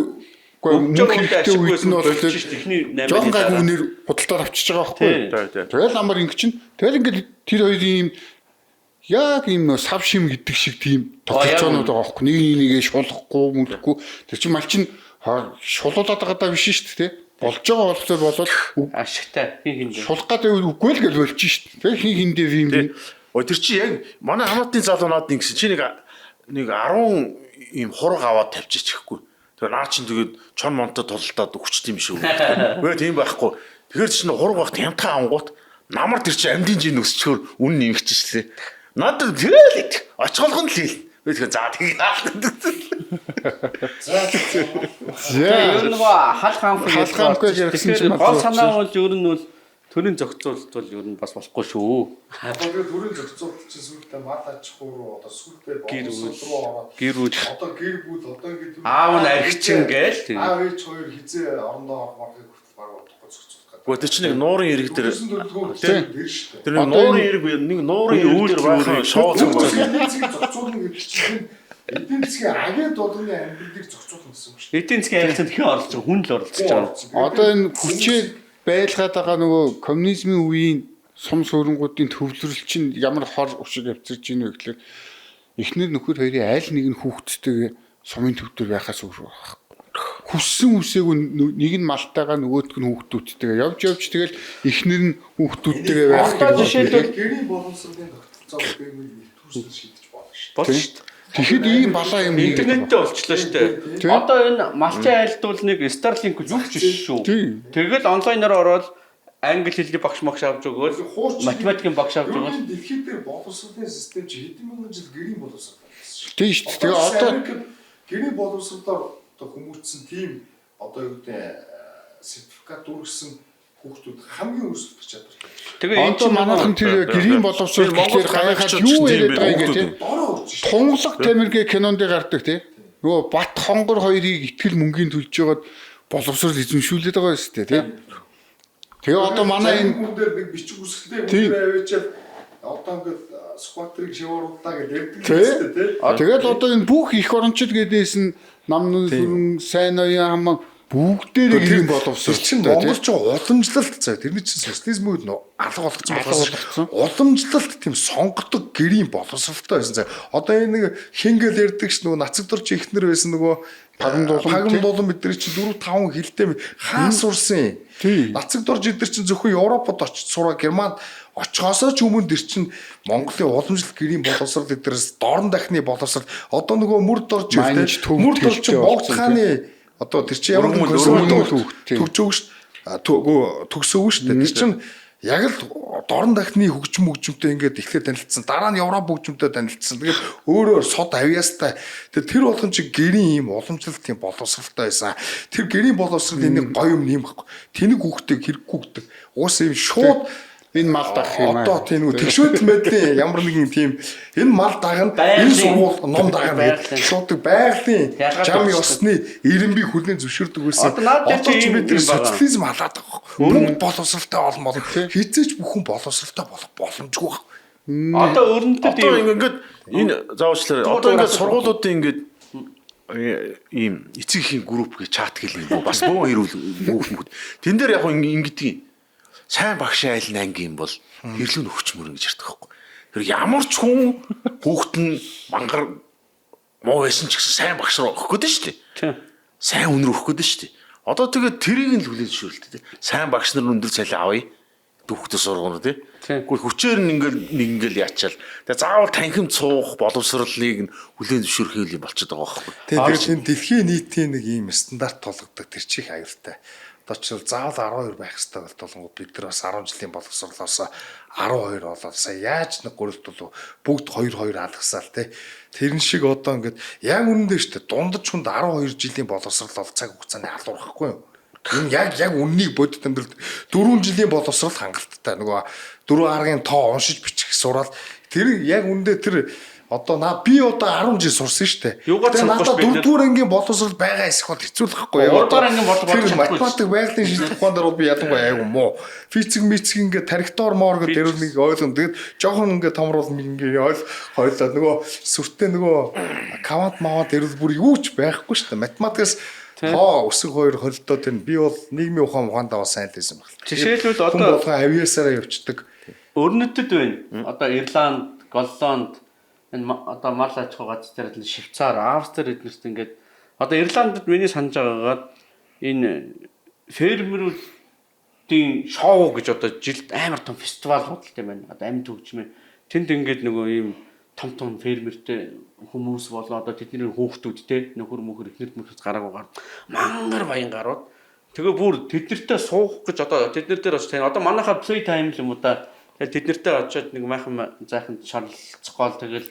мөнгө хэрэгтэй үед нь болохоор жоохон гайгүй үнээр худалдаар авчиж байгаа байхгүй. Тэгэл амар ингэ чинь тэгэл ингээд тэр хоёрын яг ийм нөө сав шим гэдэг шиг тийм тогтолцоонууд байгаа байхгүй. Нэг нэгээ шулахгүй мөлөхгүй. Тэр чинь мал чинь шулуулаад байгаа даа биш шүү дээ. Болж байгаа болцоо болоод ашигтай хин хин. шулах гэдэг үгүй л гэж болчих шүү дээ. Хин хин дээр юм. Тэр чи яг манай хамаатны залуунууд ингэсэн чи нэг 10 ийм хураг аваад тавьчихчихгүй. Тэгээ наа чин тэгээд чон монтой тулалдаад өгчт юм шүү. Үгүй тийм байхгүй. Тэгэхээр чинь хураг багт хямдхан ангуут намар тэр чи амьдын жин өсчөөр үн нэмчихсэн. Надад тэгэл очихолгон л хэл. Би тэгэхээр за тийг Ер нь хал хаамгүй ярьсан чинь гол санаа бол ер нь бол төрийн зохицуулалт бол ер нь бас болохгүй шүү. Одоо төрийн зохицуулалт чинь сүлдээ мал аж ахуй руу одоо сүлдээ боловсрол руу ороод Гэр бүл одоо гэр бүл одоо ингэ аав нь архичин гээл аав ээж хоёр хизээ орондоо орохыг хүртэл баг бодохгүй зохицуулах гэдэг. Гэхдээ чи нэг нуурын ирэг дээр Тэр нэг нуурын ирэг нэг нуурын ирэг дээр баахан шоу зохицуулна гэдэг чинь эдийн засгийн агийн дуулны амьдралыг зохицуулна гэсэн үг шүү дээ. эдийн засгийн харилцаанд хэн оролцож байгаа хүн л оролцож байгаа. Одоо энэ хүчээр байлгаад байгаа нөгөө коммунизмын үеийн сум суурангуудын төвлөрөл чинь ямар хор ушиг явцарч ийн вэ гэхлээр эхнэр нөхөр хоёрын аль нэг нь хүүхдтэйгээ сумын төвдөр байхаас өөр байх. Хүссэн үсээгүй нэг нь малтайгаа нөгөөтг нь хүүхдүүдтэйгээ явж тэгэл эхнэр нь хүүхдүүдтэйгээ байх Одоо жишээлбэл гэрийн боловсролын тогтолцоог биймэл нэтгүүсээр шийдэж болно шүү болж шүү дээ. Тэгэхэд ийм балаа юм Интернеттэй болчлоо шүү дээ. Одоо энэ малчин айлдвал нэг Starlink зүгч шүү. Тэгэл онлайнаар ороод англи хэлний багш магш авч өгөөл математикийн багш авч өгөөл. Дэлхийд дээр боловсролын систем чи хэдэн мянган жил гэрийн боловсрол байсан шүү. Тийм шүү. Тэгээ одоо гэрийн боловсролоор одоо хүмүүжсэн тийм одоо юу гэдэг сертификат дүргсэн хүүхдүүд хамгийн өсөлтөх чадвартай. Тэгээ энэ одоо манайхан тэр гэрийн боловсрол гэхээр гайхаад юу яриад байгаа юм те. Тунгалаг Тамиргийн кинонд гардаг те. Нөгөө Бат хонгор хоёрыг итгэл мөнгөний төлж жагаад боловсрол эзэмшүүлээд байгаа юм шүү дээ те. Тэгээ одоо манай энэ хүн дээр нэг бичиг үсгэлтэй хүн авчаад одоо ингээд скватрыг шивуурууллаа гэж ярьдаг юм шүү дээ те. Тэгээд одоо энэ бүх их орончид гэдээс нь нам нүрэн сайн ноён хам бүгдээрээ гэрийн боловсрол чинь монголч уламжлалт цаа тэрний чинь социализмд алга болгоцсон уламжлалт тийм сонгодог гэрийн боловсролтой байсан цаа одоо энэ нэг хингэл ярьдаг ш нөгөө нацаг дорч ихнэр байсан нөгөө пагам дулан бидний чинь 4-5 хилтэй хаа сурсан нацаг дорж идэр чинь зөвхөн Европод очиж сураа Германд очихоосоо ч өмнө дэр чинь Монголын уламжлалт гэрийн боловсрол эдгээрээс дорн дахны боловсрол одоо нөгөө мөр дорж ирдэг мөр дорч богд хааны одоо тэр чинь ямар нэг төгсөөг шүү дээ. Тэр чинь яг л дорн дахны хөгжмөд ингээд эхлээд танилцсан. Дараа нь Европ хөгжмөдөд танилцсан. Тэгээд өөрөө сод авьяастай. Тэр болгон чи гэрийн ийм уламжлалтын боловсралтай байсан. Тэр гэрийн боловсрал энийг гоё юм нэм байхгүй. Тэнийг хүүхдээ хэрэггүй гэдэг. Уус ийм шууд энэ мал дагах юм аа. Одоо тийм үү тэгшүүд мэдээ ямар нэгэн тийм энэ мал дагна энэ сургууль ном дагна гэдэг шууд байгалийн жам ёсны ирэмбийг хүлээн зөвшөөрдөг байсан. Одоо ч бид социализм халаад байгаа. Бүгд боловсралтай олно хизээч бүхэн боловсралтай болох боломжгүй байна. Одоо өрнөдөд ингээд энэ заавчлаар одоо ингээд сургуулиудын ингээд ийм эцэг эхийн групп гэж чат гэлээ бас бөө хэрүүл тэн дээр яг ингэдэг сайн багш айл ангийн бол хэрлүүн өгч мөрөн гэж ярьдаг байхгүй. Тэр ямар ч хүн хүүхэд нь мангар муу байсан ч гэсэн сайн багш руу өгөх гээд шүү дээ. Сайн үнэр өгөх гээд шүү дээ. Одоо тэгээд тэрийг нь л хүлээж шүүрэлтэй. Сайн багш нар өндөр цалин авъя. Хүүхдээ сургууль тий. Гэхдээ хүчээр нь ингээл яачаал. Тэгээд заавал танхимд суух боловсролыг нь хүлээж зөвшөөрөх юм болчиход байгаа байхгүй. Тэгээд энэ дэлхийн нийтийн нэг ийм стандарт толгодог тэр чих аюултай. Одоо ч заавал 12 байх хэрэгтэй болтолгоо бид нар бас 10 жилийн боловсролоос 12 болоод сая яаж нэг гурилт бол бүгд 2-2 алгасаал тий. Тэрэн шиг одоо ингээд яг үнэндээ шүү дээ дундаж хүнд 12 жилийн боловсрол бол цаг хугацааны халуур байхгүй юу? Энэ яг үннийг бодит амьдралд 4 жилийн боловсрол хангалттай нөгөө 4 аргын тоо уншиж бичих сураад тэр яг үнэндээ тэр одоо би одоо 10 жил сурсан шүү дээ. Тэгээ надад 4-р ангийн боловсрол байгаа эсэх бол хэцүү л байхгүй юу? 3-р ангийн боловсрол математик байгалийн шийдэх ухаан дээр би ядангуй айгу муу. Физик мицик ингээд тарихтор моорго дэрүүл нэг ойлгоно. Тэгээд жоохон ингээд томруулна ингээд хойлоо нөгөө сүртэй нөгөө квант маваа дэрүүл бүр юу ч байхгүй шүү дээ. Математикаас тоо өсөг хоёр холдоо тэр би бол нийгмийн ухаан ухаандаа бас сайн л байсан баг. Жишээлбэл одоо хүн болгоо авьяасаараа явцдаг. Өрнөдөд байна. Одоо Ирланд, Голланд энэ одоо мал аж ахуй газар дээр Швейцар, Австри эднэрт ингээд одоо Ирландд миний санаж байгаагаар энэ фермерүүдийн шоу гэж одоо жилд амар том фестивал худалдаа юм байна. Одоо амьд хөгжмөө тэнд ингээд нөгөө ийм том фермертэй хүмүүс болоо одоо тэдний хүүхдүүдтэй нөхөр мөхөр эхнэр мөхөс гараагаар мангар баян гарууд тэгээ бүр тэднэртэй суух гэж одоо тэднэр дээр очиж тань одоо манайхаа play time юм уу да тэгээ тэднэртэй очиод нэг майхан зайхан шарлцгоол тэгэл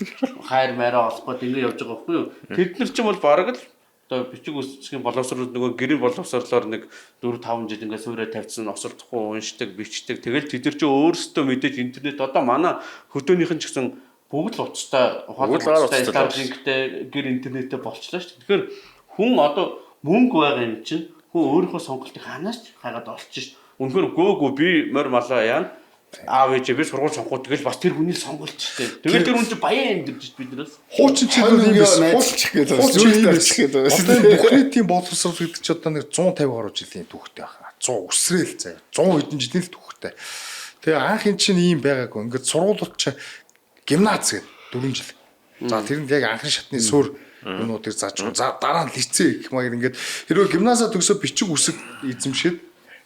хайр маараа олоход ингэ явж байгаа байхгүй юу тэднэр ч юм бол бараг л одоо бичиг үсгийн боловсрол нөгөө гэрээ боловсрлоор нэг 4-5 жил ингээ суурэ тавьсан осолдохгүй уншдаг бичдэг тэгэл тэдэр чи өөрсдөө мэдээж интернет одоо манай хөдөөнийхэн ч гэсэн бүгд л уцтай ухаалтай старлингтэй гэр интернеттэй болчлаа шүү дээ. Тэгэхээр хүн одоо мөнгө байгаа юм чинь хүн өөрийнхөө сонголтыг ханаач хайгаад олчих шүү дээ. Үнэхээр гөөгөө би морь малаа яана. Аав ээжээ би сургууль сонгох тэгэл бас тэр хүний сонголт шүү дээ. Тэгэл тэр хүн чинь баян амьдэрч бид нараас. Хуучин ч юм ийм найзлчих гэдэг байна. Зүйл тавьчих гэдэг байна. Одоо бүхний тийм боловсрол гэдэг чи одоо нэг 150 гаруй жилийн түүхтэй байна. 100 өсрөөл заяа. 100 хэдэн жилийн түүхтэй. Тэгээ анх эн чинь ийм байгаагүй. Ингээд сургуулиуд чи гимназ гэдэг 4 жил. За тэрэнд яг анхны шатны суурь юунуудыг зааж байгаа. За дараа нь лицей гэх маяг ингээд хэрвээ гимназаа төгсөө бичиг үсэг эзэмшээд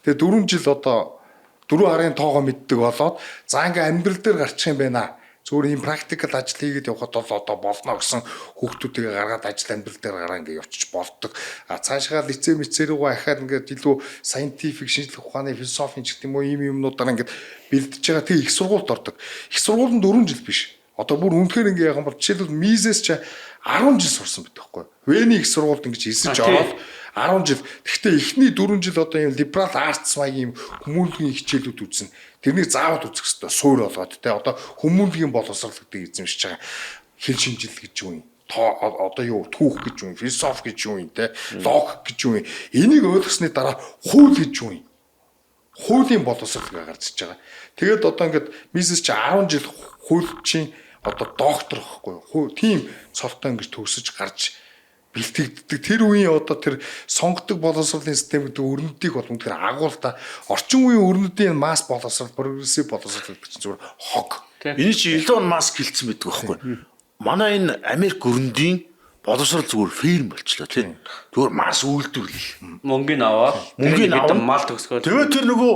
тэгээ 4 жил одоо 4 харын тоогоо мэддэг болоод за ингээ амьдрал дээр гарчих юм байна. Зүгээр ийм практикал ажил хийгээд явхад бол одоо болно гэсэн хүүхдүүдийг гаргаад ажил амьдрал дээр гараа ингээ явчих болдог. А цаашгаа лицей мэцээр рүү ахаад ингээ илүү scientific шинжлэх ухааны философийн ч гэдэг юм уу ийм юмнуудаар ингээ бэлдэж байгаа. Тэгээ их сургуульд ордог. Их сургууль нь 4 жил биш. Одоо бүр үнэхээр ингээ яг юм бол жишээлбэл Мизес ч 10 жил сурсан байдаг байхгүй. Вэний их сургуульд ингээ эсэж ороод 10 жил. Гэхдээ эхний 4 жил одоо юм liberal arts маягийн хүмүүнлэгийн хичээлүүд үзсэн. Тэрнийг заавал үзэх хэрэгтэй. Суурь болгоод те одоо хүмүүнлэгийн боловсрол гэдэг эзэмшиж байгаа хэл шинжил гэж юу юм. Одоо юу түүх гэж юу юм. Философи гэж юу юм те. Логик гэж юу юм. Энийг ойлгосны дараа хууль гэж юу юм. Хуулийн боловсрол гарч иж байгаа. Тэгээд одоо ингээд Мизес чи 10 жил хуульчийн одоо доктор гэхгүй. Тийм цолтой ингэж төгсөж гарч бэлтгэгддэг. Тэр үеийн одоо тэр сонгодог боловсролын систем гэдэг өрнөдийг бол үнэхээр агуулта. Орчин үеийн өрнөдийн масс боловсрол, прогрессив боловсрол гэдэг чинь зүгээр хог. Энэ чи Илон Маск хэлсэн байдаг байхгүй. Манай энэ Америк өрнөдийн боловсрол зүгээр ферм болчлоо тийм. Зүгээр масс үйлдвэрлэл. Мөнгөний аваад мал төгсгөө. Тэгээд тэр нөгөө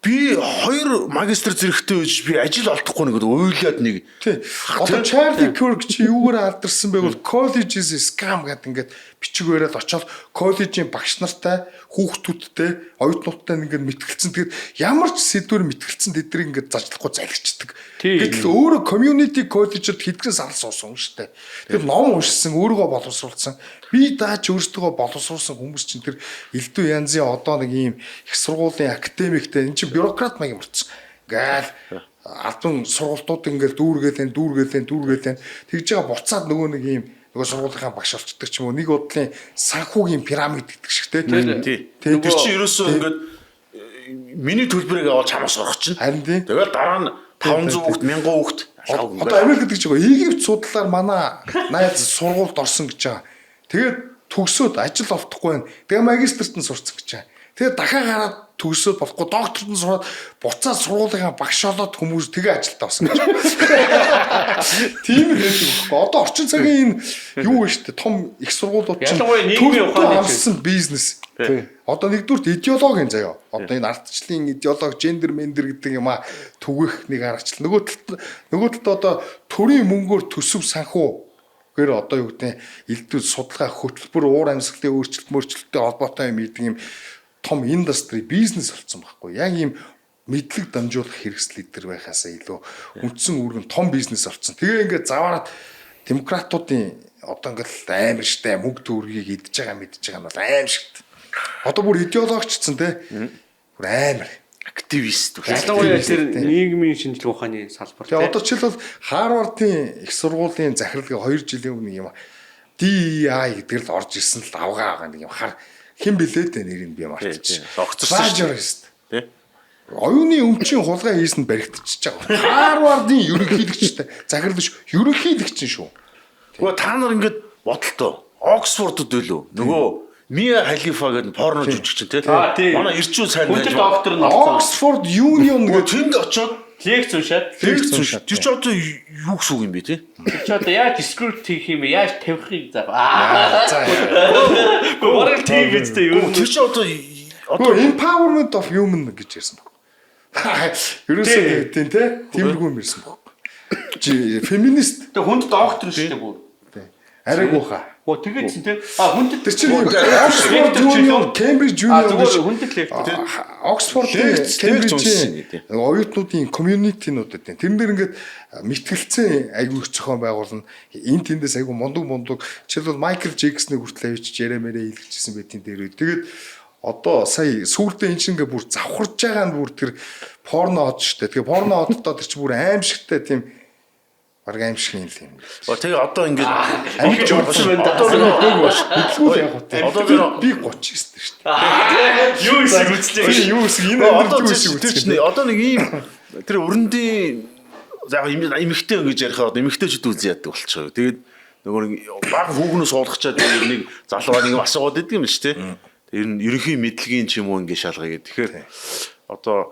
би 2 магистр зэрэгтэй байж би ажил олдохгүй нэг уйлаад нэг. Тий. Одоо Чарли Кёрк чи юугаар алдарсан бэ бол college is scam гэдэг ингээд бичиг бариад очоод коллежийн багш нартай хүүхдүүдтэй оюутнуудтай ингээд мэтгэлцэн. Тэгээд ямар ч сэдвэр мэтгэлцэн тэднийг ингээд зажлахгүй залгичдаг. Гэтэл өөрөө community college-д хэдхэн сар суусан шүү дээ. Тэгээд ном уншсан, өөрийгөө боловсруулсан. Би даач өөрсдөө боловсруулсан хүмүүс чинь тэр элдв янзын одоо нэг ийм их сургуулийн академиктэй эн чинь бюрократ маяг болчихсон. Гаал албан сургалтууд ингээд дүүргээлэн тэгж байгаа буцаад нөгөө нэг ийм нөгөө сургуулийнхаа багш олцдог ч юм уу нэг бодлын санхүүгийн пирамид гэдэг шиг тий. Тэр чинь ерөөсөө ингээд миний төлбөрийг аваад чамаас орох чинь. Харин тий. Тэгээд дараа нь 500 хүүхд 1000 хүүхд одоо Америк гэдэг чинь Египт судлаар манай найз сургуульд орсон гэж байгаа. Тэгээд төгсөөд ажил олдохгүй байна. Тэгээ магистрт нь сурцсан гэж байгаа. Тэгээд дахиад гараад төгсөөд болохгүй докторт нь сураад буцаад сургуулийнхаа багш олоод хүмүүс тэгээ ажилдаа болсон гэж. Тийм л байдаг байхгүй. Одоо орчин цагийн энэ юу вэ штэ том их сургуулиуд чинь нийгмийн ухааны амссан бизнес. Одоо нэгдүгürt идеологийн заяа. Одоо энэ ардчлалын идеологи, гендер мендер гэдэг юм а түгэх нэг аргачлал. Нөгөө талд одоо төрийн мөнгөөр төсөв санхүү гэр одоо юу гэдэг элдв судалгаа хөтөлбөр уур амьсгалын өөрчлөлттэй холбоотой юм гэдэг юм том индастри бизнес болсон байхгүй. Яг ийм мэдлэг дамжуулах хэрэгсэл идэр байхаасаа илүү үндсэн үүргэн том бизнес болсон. Тэгээ ингээд заваараад демократуудын одоо ингээд амар штэ мөнгө төгрөгийг идж байгаа мэдж байгаа нь бол аим шигт. Одоо бүр идеологичсан те. Бүр амар активист. Ялангуяа тэр нийгмийн шинжилгээ ухааны салбар. Тэгээ одоо жишээлбэл Харвардын их сургуулийн захирлыг 2 жилийн өмнө юм DEI гэдгээр л орж ирсэн л авгаа байгаа нэг юм хар хэн блээ дээ нэрийг би мартчих. Огцорсон тий. Оюуны өмчийн хулгай хийсэнд баригдчихж байгаа. Харвардын ерөнхийлөгчтэй захирлж ерөнхийлөгч шүү. Гэхдээ та нар ингэж бодолтой. Оксфордд байлуу. Нөгөө Мия Халифа гэдэг порно жүжигчин тий. Манай ирчүү сайн доктор нь Оксфорд Union гэдэг тэнд очоод Лекц уншаад. Тэр ч одоо юу гэсэн үг юм бэ те? Тэр ч одоо яаж скрипт хийх юм бэ? Яаж тавихыг заа. За. Гурал тийм биз дээ юу? Тэр ч одоо Empowerment of human гэж ярьсан баг. Ерөөсөө тийм те. Тиймэрхүү юм ярьсан баг. Феминист. Тэг хүнд доктор шүү дээ бүр. Ариг ууха. Оо тэгээд чинь те. Хүндэд Тэр чинь Oxford Junior, Cambridge Junior зүгээр хүндэд лектор. Oxford Cambridge оюутнуудын community-нууд гэдэг. Тэрэн дээр ингээд мэтгэлцэн айгүй их зохион байгуулна. Энд тэндээс айгүй мундаг. Жишээлбэл Michael Jackson-ыг хүртэл авчиж ярэмэрэ илгэжсэн байт энэ дээр. Тэгээд одоо сая сүүлдээ энэ чинь ингээд бүр завхарж байгаа нь бүр тэр порно хот шүү дээ. Тэгээ порно хотод тэр чинь бүр аимшигтай тийм баг аимшиг юм л юм. тэгээ одоо ингээд Амж урдсан байна. Хөдөлгүүл яг гоо. Одоо би 39 шүү дээ. Юу ისэг үзлээ. Юу гэсэн энэ амьдрал юу тэр чинь одоо нэг ийм тэр өрөндийн яг эмэгтэй ингэж ярихаар эмэгтэйчүүд үгүй яадаг болчихоо. Тэгээд нөгөө нэг баг хүүгнөөс суулгачаад нэг залуу нэг асуугаад идэг юм шүү дээ. Тэр нь ерөнхий мэдлэгийн ч юм уу ингэ шалгая гэх. Тэгэхээр одоо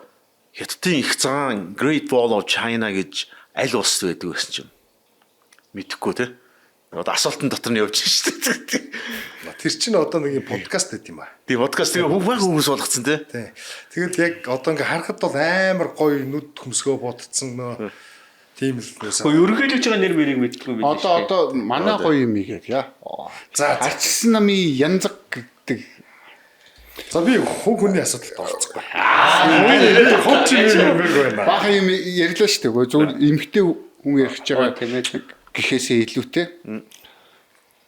Хятадын их цагаан Great Wall of China гэж аль улсд байдаг гэсэн чинь мэдэхгүй те. Одоо асуултын дотор нь явж шүү дээ. Тэр чинь одоо нэг подкаст байт юм аа. Тийм подкаст тэгээ хүмүүс болгоцсон те. Тий. Тэгэл яг одоо ингээ харахад бол амар гоё нүд хөмсгөө бодцсон нөө тийм л нөөсөө. Гэхдээ ерөнхийдөө байгаа нэр мэрийг мэдгүй бид. Одоо манай гоё юм игээд яа. За Арчсан намын янзаг гэдэг. За би хүний асуудалд орцгоо. Хот чи юм байна. Бага юм ярьлаа шүү дээ. Зүгээр эмхтэй хүн ярих гэж байгаа тэмээ гэхээсээ илүүтэй.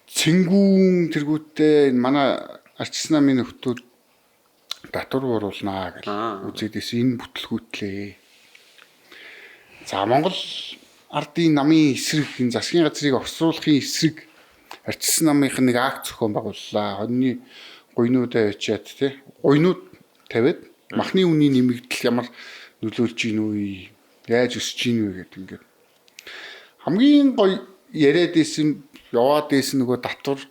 Цэнгүүн тэргүүтээ манай арчсан намын нөхдүүд татвар оруулнаа гэж үзээдээс энэ бүтлгүүтлээ. За Монгол ардын намын эсрэг энэ засгийн газрыг огцруулахын эсрэг арчсан намынх нэг акт зохион байгууллаа. Хоньны гуйнуудаа ячаад тий. Гуйнууд тавиад махны үнийн нэмэгдэл ямар нөлөөлж ийн үү? Яаж өсөж ийн вэ гэдэг ингээд. Хамгийн гоё яриад исэн яваад исэн нөгөө татвар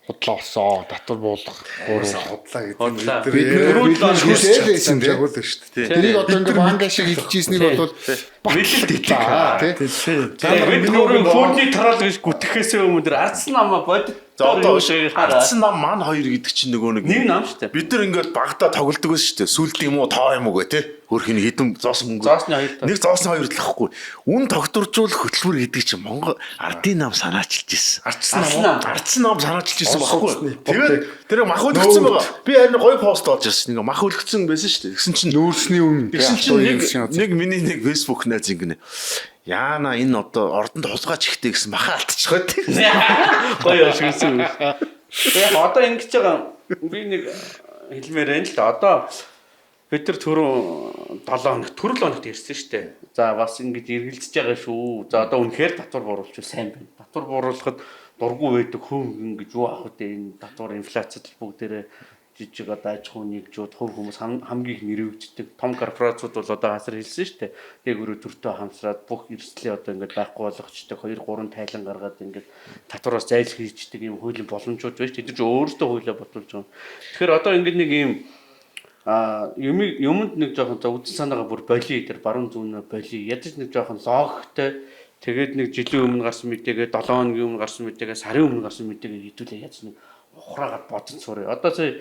худлаа олсон. Татвар буулгах худлаа гэдэг. бид Шүсэжсэн жагуул шүү дээ. тэрийг одоо ингээд банга шиг хэлжсэнийг бол батлалт итлээ тий. Бид өөрөө фүдний тараал гэж гүтгэхээс өмнө тэр арцсан намаа бодит. За одоо арцсан нам маань хоёр гэдэг чинь нөгөө нэг нам шүү дээ. Бид нар ингээд багада тоглодог байсан шүү дээ. Сүлд юм уу тоо юм уу гэ тэ. Хөрхийн хэдэн зоосон мөнгө. Зоосны хоёр. Нэг зоосны хоёр л ахгүй. Үн тогтворжуулах хөтөлбөр гэдэг чинь Монгол ардын нам санаачилж ирсэн. Арцсан нам санаачилж ирсэн баггүй. Тэгээд тэр мах үлгцэн байгаа. Би харин гоё пост олж ирсэн. Нэг мах үлгцэн байсан шүү дээ. Тэгсэн чинь нүүрсний үн. Тэгсэн чинь нэг миний нэг Facebook найз ингэнэ. Яана энэ одоо ордонд хулгайч ихтэй гэсэн маха алдчихгоо тийм. Гоё шүүсэн. Тэгээ одоо ингэж байгаа би нэг хэлмээр байна л да. Одоо бид нар түрүү 7 хоног төрөл хоногт ирсэн шүү дээ. За бас ингэж эргэлзэж байгаа шүү. За одоо үнэхээр татвар бууруулж сайн байна. Татвар бууруулахад дургу байдаг хүн ингэж юу авах вэ? Энэ татвар инфляцид бүгдээрээ жижиг одоо аж ахуй нэгжүүд хүмүүс хамгийн их нэрвэгддэг том корпорациуд бол одоо хасар хэлсэн шүү дээ. Дээгүүрөө төртөө хамсраад бүх эрсдлээ одоо ингээд байхгүй болгочдөг 2-3 тайлан гаргаад ингээд татвараас зайлшгүй хийждэг юм хуулийн боломжууд байна шүү дээ. Тэд чинь өөрсдөө хуулиа бодуулж байгаа. Тэгэхээр одоо ингээд нэг юм юмд нэг жоохон за үдэн санаагаа бүр болий дээр баруун зүүнээ болий. Ядаж нэг жоохон логиктэй тэгээд нэг жилийн өмнө гарсан мэдээгээ 7 хоногийн өмнө гарсан мэдээгээ сарын өмнө гарсан мэдээгээ хэдүүлээ яаж нэг ухраагаад бодсон сураа. Одоо сая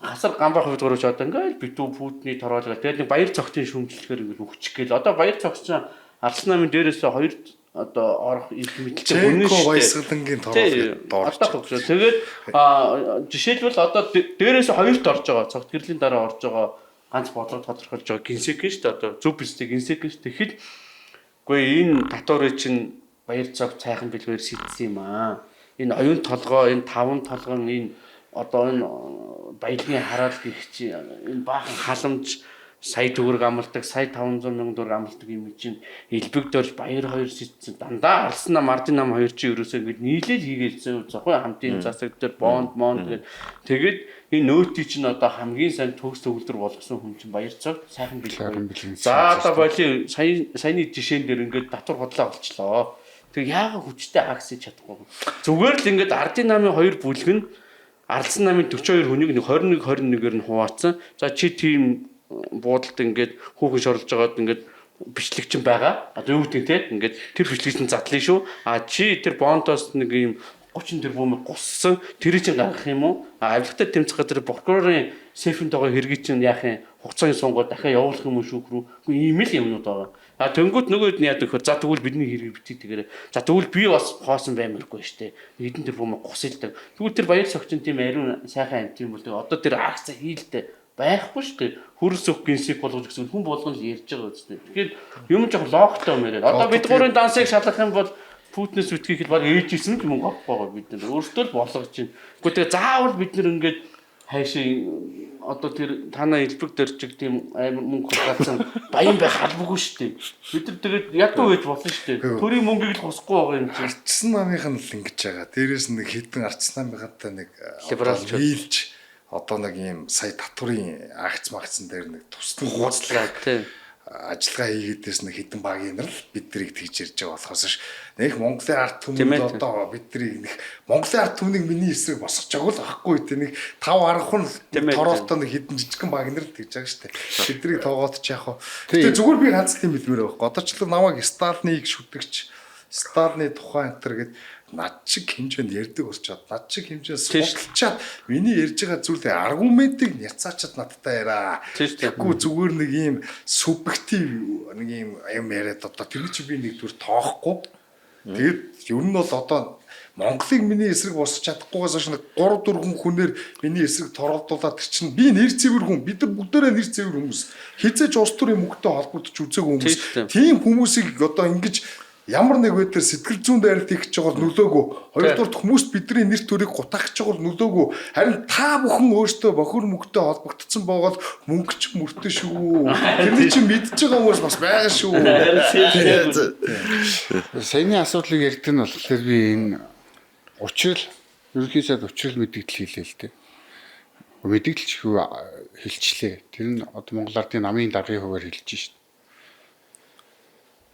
хасар гамбах хувьд гөрөөч одоо ингээл битүү пүтний тороолгаа. Тэгээд нэг баяр цогтын шүүмжлэхээр ингээл өгчих гээл. Одоо баяр цогч чинь арслан намын дээрээс хоёр одоо орох их мэдлэг үнэн шүү дээ. Баясгалангийн тороолгод доорч. Тэгээд жишээлбэл одоо дээрээс хоёрт орж байгаа. Цогт гэрлийн дараа орж байгаа ганц бодлого тодорхойлж байгаа гинсек шүү дээ. Одоо зөв бистэй гинсек шүү. Тэгэхэд үгүй энэ татварыг чинь баяр цог цайхан бэлгээр шийдсэн юм аа. Энэ оюун толгой, энэ таван толгон, энэ одоо энэ баялагын хараал гэх чинь энэ баахан халамж сая төгрөг амлдаг, сая 500 мянган төгрөг амлдаг юм чинь элбэгдөрж баяр хоёр шийдсэн. Дандаа алсан нам, ардын нам хоёр чи ерөөсөө ингэ нийлээл хийгээсэн зохион хамтын засаг дээр бонд тэгээд энэ нөөтий чинь одоо хамгийн сайн төгс төгөлдөр болгосон хүн чинь баяр цог сайхан бэлэг. За одоо боли саяны жишээн дээр ингээд татвар худлаа болчлоо. Тэг яага хүчтэй аксэж чадахгүй. Зүгээр л ингээд ардын намын хоёр бүлэг нь ардсан намын 42 хүнийг 21-21-ээр нь хуваацсан. За чи тийм буудалд ингээд хүүхэн шорлож байгаад ингээд бичлэгч байгаа. Одоо юу гэдэг те ингээд тэр бичлэгч нь задлаа шүү. Чи тэр бонтоос нэг юм 30 тэрбум гуссан тэр чинь гаргах юм уу? Авилгатай тэмцэх газар прокурорын сейфэнтэйгээ хэрэг чинь яах юм? Хугацааны сонгоод дахиад явуулах юм уу шүүх рүү? Ийм л юмнууд байгаа. Тэнгүүд нөгөөд нь яадаг хөө за тэгвэл бидний хэрэг битгий тэгээрээ. За тэгвэл би бас хоосон баймаргүй штэ. Хэдэн тэрбум гусэлдэг. Тэгвэл тэр баяр согчин тийм ариун сайхан амт юм бол одоо тэр акцаа хийлдэ байхгүй штэ. Хөрс өх гинсик болгож гэсэн хүн болгон л ярьж байгаа үстэй. Тэгэхээр юм жоох логтой юм яриад. Одоо бид гурийн дансыг шалгах юм бол Путинээс үтгийхэд баг ээжсэн юм гоохгүй байгаа бид нар. Өөртөө л болгож чинь. Гэхдээ тэгээ заавал бид нар ингээд хайшаа одоо тэр танаа элбэг дөржиг тийм амар мөнгө хургаацсан баян байх албагүй шүү дээ. Бид нар тэгээд ядуу байж болно шүү дээ. Төрийн мөнгийг л хусахгүй байгаа юм чинь. Арчсан намынх нь л ингэж байгаа. Дээрээс нэг хэдэн арчсан намынхантай нэг Либералч нийлж одоо нэг ийм сая татврын акц магцсан дээр нэг тусдан хууцлаа тийм ажиллагаа хийгээдээс нэг хэдэн багийн нар л биднийг тэгж ярьж байгаа болохоос ш нэг Монголын ард түмэнд одоо биднийг нэг Монголын ард түмнийг миний эсрэг босгож байгаа л ахгүй тэ нэг 5 арга хүн тороолтоо нэг хэдэн жижигхэн багийн нар л тэгж байгаа штэ биднийг тоогоод ч яах вэ гэтээ зүгээр би ганц тийм хэлмээр байхгүй одоо ч л намайг Сталиныг шүтгэгч Сталины тухайн энтер гэд над шиг хэмжээнд ярьдаг болчоод над шиг хэмжээнд судалчаад миний ярьж байгаа зүйлээ аргументыг няцаачаад надтай яраа. Тэгэхгүй зүгээр нэг ийм субъектив нэг юм яриад одоо тэр чи би нэгдүгээр тоохгүй. Тэгээд ер нь бол одоо Монголыг миний эсрэг босч чадахгүйгээс хойш нэг 3 4 хүнээр миний эсрэг торолдуулаад тэр чинь би нэр цэвэр хүн бид нар бүгдээрээ нэр цэвэр хүмүүс хизээж улс төрийн мөнгөтэй холбогдож үзээгүй хүмүүс тийм хүмүүсийг одоо ингэж ямар нэг байдлаар сэтгэл зүйн дайралт хийх гэж байгаа нөлөөгөө хоёрдугаар хүмүүст бидний нэр төрийг гутаах гэж байгаа нөлөөгөө харин та бүхэн өөртөө бохир мөнгөтэй холбогдсон байгаад мөнгө ч мөртөө шүү. Тэрний чинь мэдж байгаа хүмүүс бас байгаа шүү. Саяны асуудлыг ярьдаг нь болохоор би энэ учрал ерөнхий сайд учрал мэдээлэл хийлээ л дээ. Мэдээлэл ч хэлчлээ. Тэр нь одоо Монгол Ардын намын даргын хуваар хэлж шít.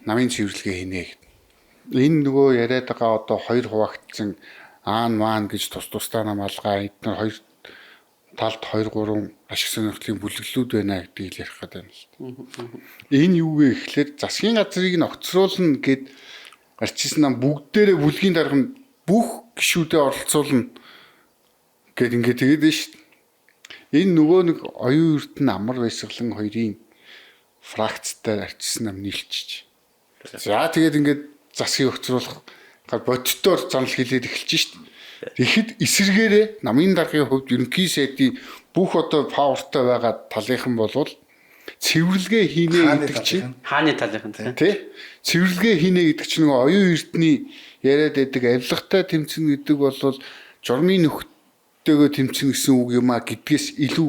Намын цэвэрлэгээ хийнэ. Энэ нөгөө яриад байгаа одоо хоёр хуваагдсан аан маан гэж тусдаа намаалгаа эдгээр хоёр талд 2 3 ашиг сонирхлын бүлэглүүд байна гэдгийг л ярих гэдэг юм л дээ. Энэ юу вэ гэхлээр засгийн газрыг нь огцруулна гэд арчсан нам бүгдээрээ бүлгийн дарга нь бүх гишүүдэд оролцуулна гэд ингээд тэгээд нь шүү дээ. Энэ нөгөө нэг оюун эрдэнэ амар баясгалан хоёрын фракцтай арчсан нам нийлчихэж. За тэгээд ингээд засгийг өгцруулах боддоор занал хэлээд эхэлж шít. Тэгэхэд эсэргээрээ намын даргын хувьд ерөнхий сайдын бүх одоо павертай байгаа талынхан болвол цэвэрлэгээ хийнэ гэдэг чинь хааны талынхан тий цэвэрлэгээ хийнэ гэдэг чинь нөгөө оюун эрдний яриад байдаг авилгатай тэмцэн гэдэг бол журмын нөхдөөгөө тэмцэн гэсэн үг юм а гэдгээс илүү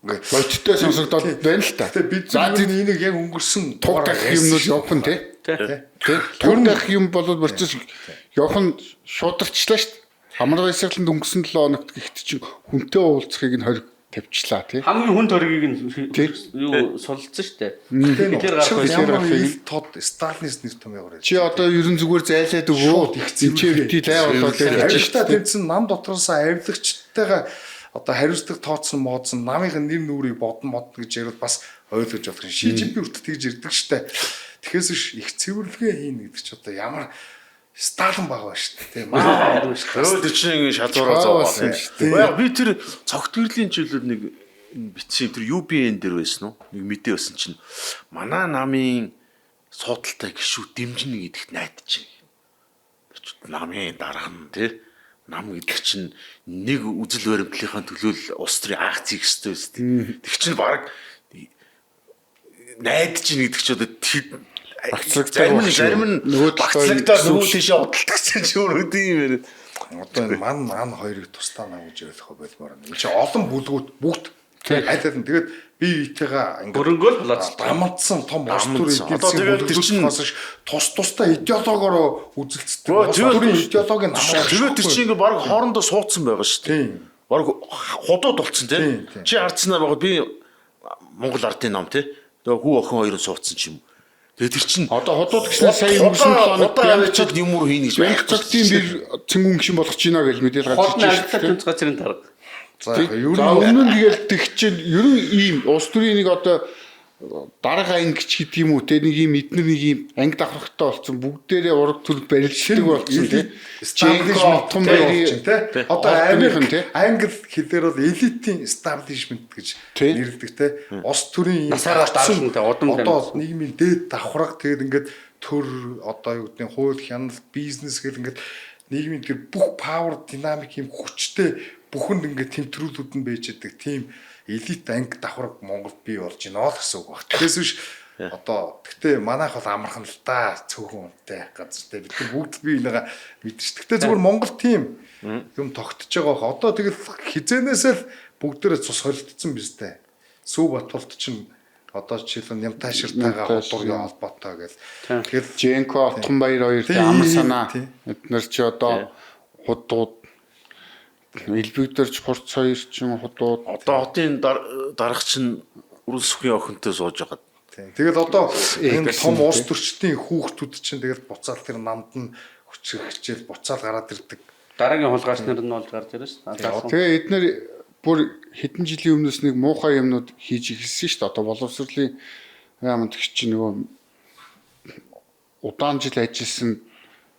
бодтой сонсогдоод байна л та. Бид энийг яг өнгөрсөн тугдах юмнууд явах нь тий. Тугдах юм бол процесс явах нь шударчлаа шүү дээ. Амар баясгаланд өнгөрсөн 7 хоногт гэхэд чинь хүнтэй уулзахыг нь хориг тавьчлаа тий. Хамгийн хүн төргийг нь юу сулцсан шүү дээ. Тэр гарах тод Сталинист нэр томьёогоор. Чи одоо ерэн зүгээр зайлаад өгөө. Хичээлти лай болоод ярьж та тэмцэн нам дотроос авилгачтайгаа одоо хариуцлага тооцсон модсон намынхын нэр нүрийг бодно гэж ярил бас ойлгож болох юм. Шижимпи үрт тэгж ирдэг штэ. Тэгэхээс их цэвэрлэгээ хийнэ гэдэг чи одоо ямар Сталин байгаа шүү дээ тийм аа. Тэр чинь ингэ шалгуураа зовоосон шүү дээ. Би тэр цогт гэрлийн жилүүд нэг бичсэн тэр UBN дээр байсан уу? Нэг мэдээ байсан чинь манай намын суудалтай гişүү дэмжинэ гэдэгт найдаж байна. Намын дарга нь тий нам гэдэг чинь нэг үзэл баримтлалынхаа төлөө улс төрийн акц хийх ёстой шүү дээ. Тэг чинь баг найдаж байна гэдэг чинь одоо зарим нь нөгөө багцлагтаа нөгөө тийшээ удалдагсан ч өөр үгүй юм яриад. Одоо энэ ман хоёрыг тусдаа нам гэж ойлгох болмоор байна. Энэ чинь олон бүлгүүд бүгд хайлтан тэгээд бие биетэйгээ ингээд хөрөнгөөл болоод дамжсан том улс төрийн эдийн засгийн бүлгээс тусдаа идеологиороо үзэлцдэг. Улс төрийн идеологийн намаа. Тэгээд тэр чинь ингээ баг хоорондоо суудсан байгаа шүү дээ. Баг худууд болцсон тий. Чи хардснаа байгаа би Монгол ардын ном тий. Тэгээ хүү охин хоёрын суудсан ч юм. Тэгээд тэр чинь одоо худууд гэсэн сая өнгөрсөн 7 хоногт ямарчд юмур хийнэ гэж байна. Цагтын бэр цэнгүүн гişин болох ч гинэ гэж мэдээлэл гарч ирж байна. Тэнц газрын дарга. За өмнө нь тэгэл тэг чинь ерөн ийм улс төрийн нэг одоо дарга ангич гэдэг юм уу те нэг юм эднэр нэг юм анги давхрахтай болсон бүгдээрээ ураг төрөг барилждаг болсон те establishment том болсон те одоо Америк англи хэлээр бол элитийн establishment гэж нэрлэдэг те ус төрийн насаараа даргалтай удам одоо нийгмийн дээд давхраг тэгээд ингээд төр одоо юу гэдэг нь хууль хяналт бизнес гэл ингээд нийгмийн тэр бүх power dynamic юм хүчтэй бүхэнд ингээд тэмдрүүлүүд нь байж байгаа тийм элит анги давхраг Монголд бий болж байна л гэсэн үг баг. Тэгээс биш одоо гэхдээ манайх бол амархан л да цөөхөн үнэтэй газартай бид нар бүгд бий нэгэ мэдэрч. Гэхдээ зүгээр Монгол тийм юм тогтож байгаа бох. Одоо тэгэл хизээнээсээ л бүгдээрээ цус холилдсон биз дээ. Сүү Батболт чинь одоо жишээлбэл Нямтааширтайгаа худалдааны холбоотой гэл. Тэгэл Женко Отгонбаяр хоёр амар санаа эднэр чи одоо худууд Илбэгдэрч хурц хоёр чинь худууд Одоо хотын дарга чинь Урус сүхийн охинтой сууж байгаа. тэгэл одоо энэ том ус төрчдийн хүүхдүүд чинь тэгэл буцаал тэр намд нь хүчрхчээл буцаал гараад ирдэг. Дараагийн хулгайч нар нь болж гарч ирнэ шүү дээ. тэгээ эднэр бүр хэдэн жилийн өмнөөс нэг муухай юмнууд хийж эхэлсэн шүү дээ. Одоо боловсролын яамд чи нөгөө удаан жил ажилласан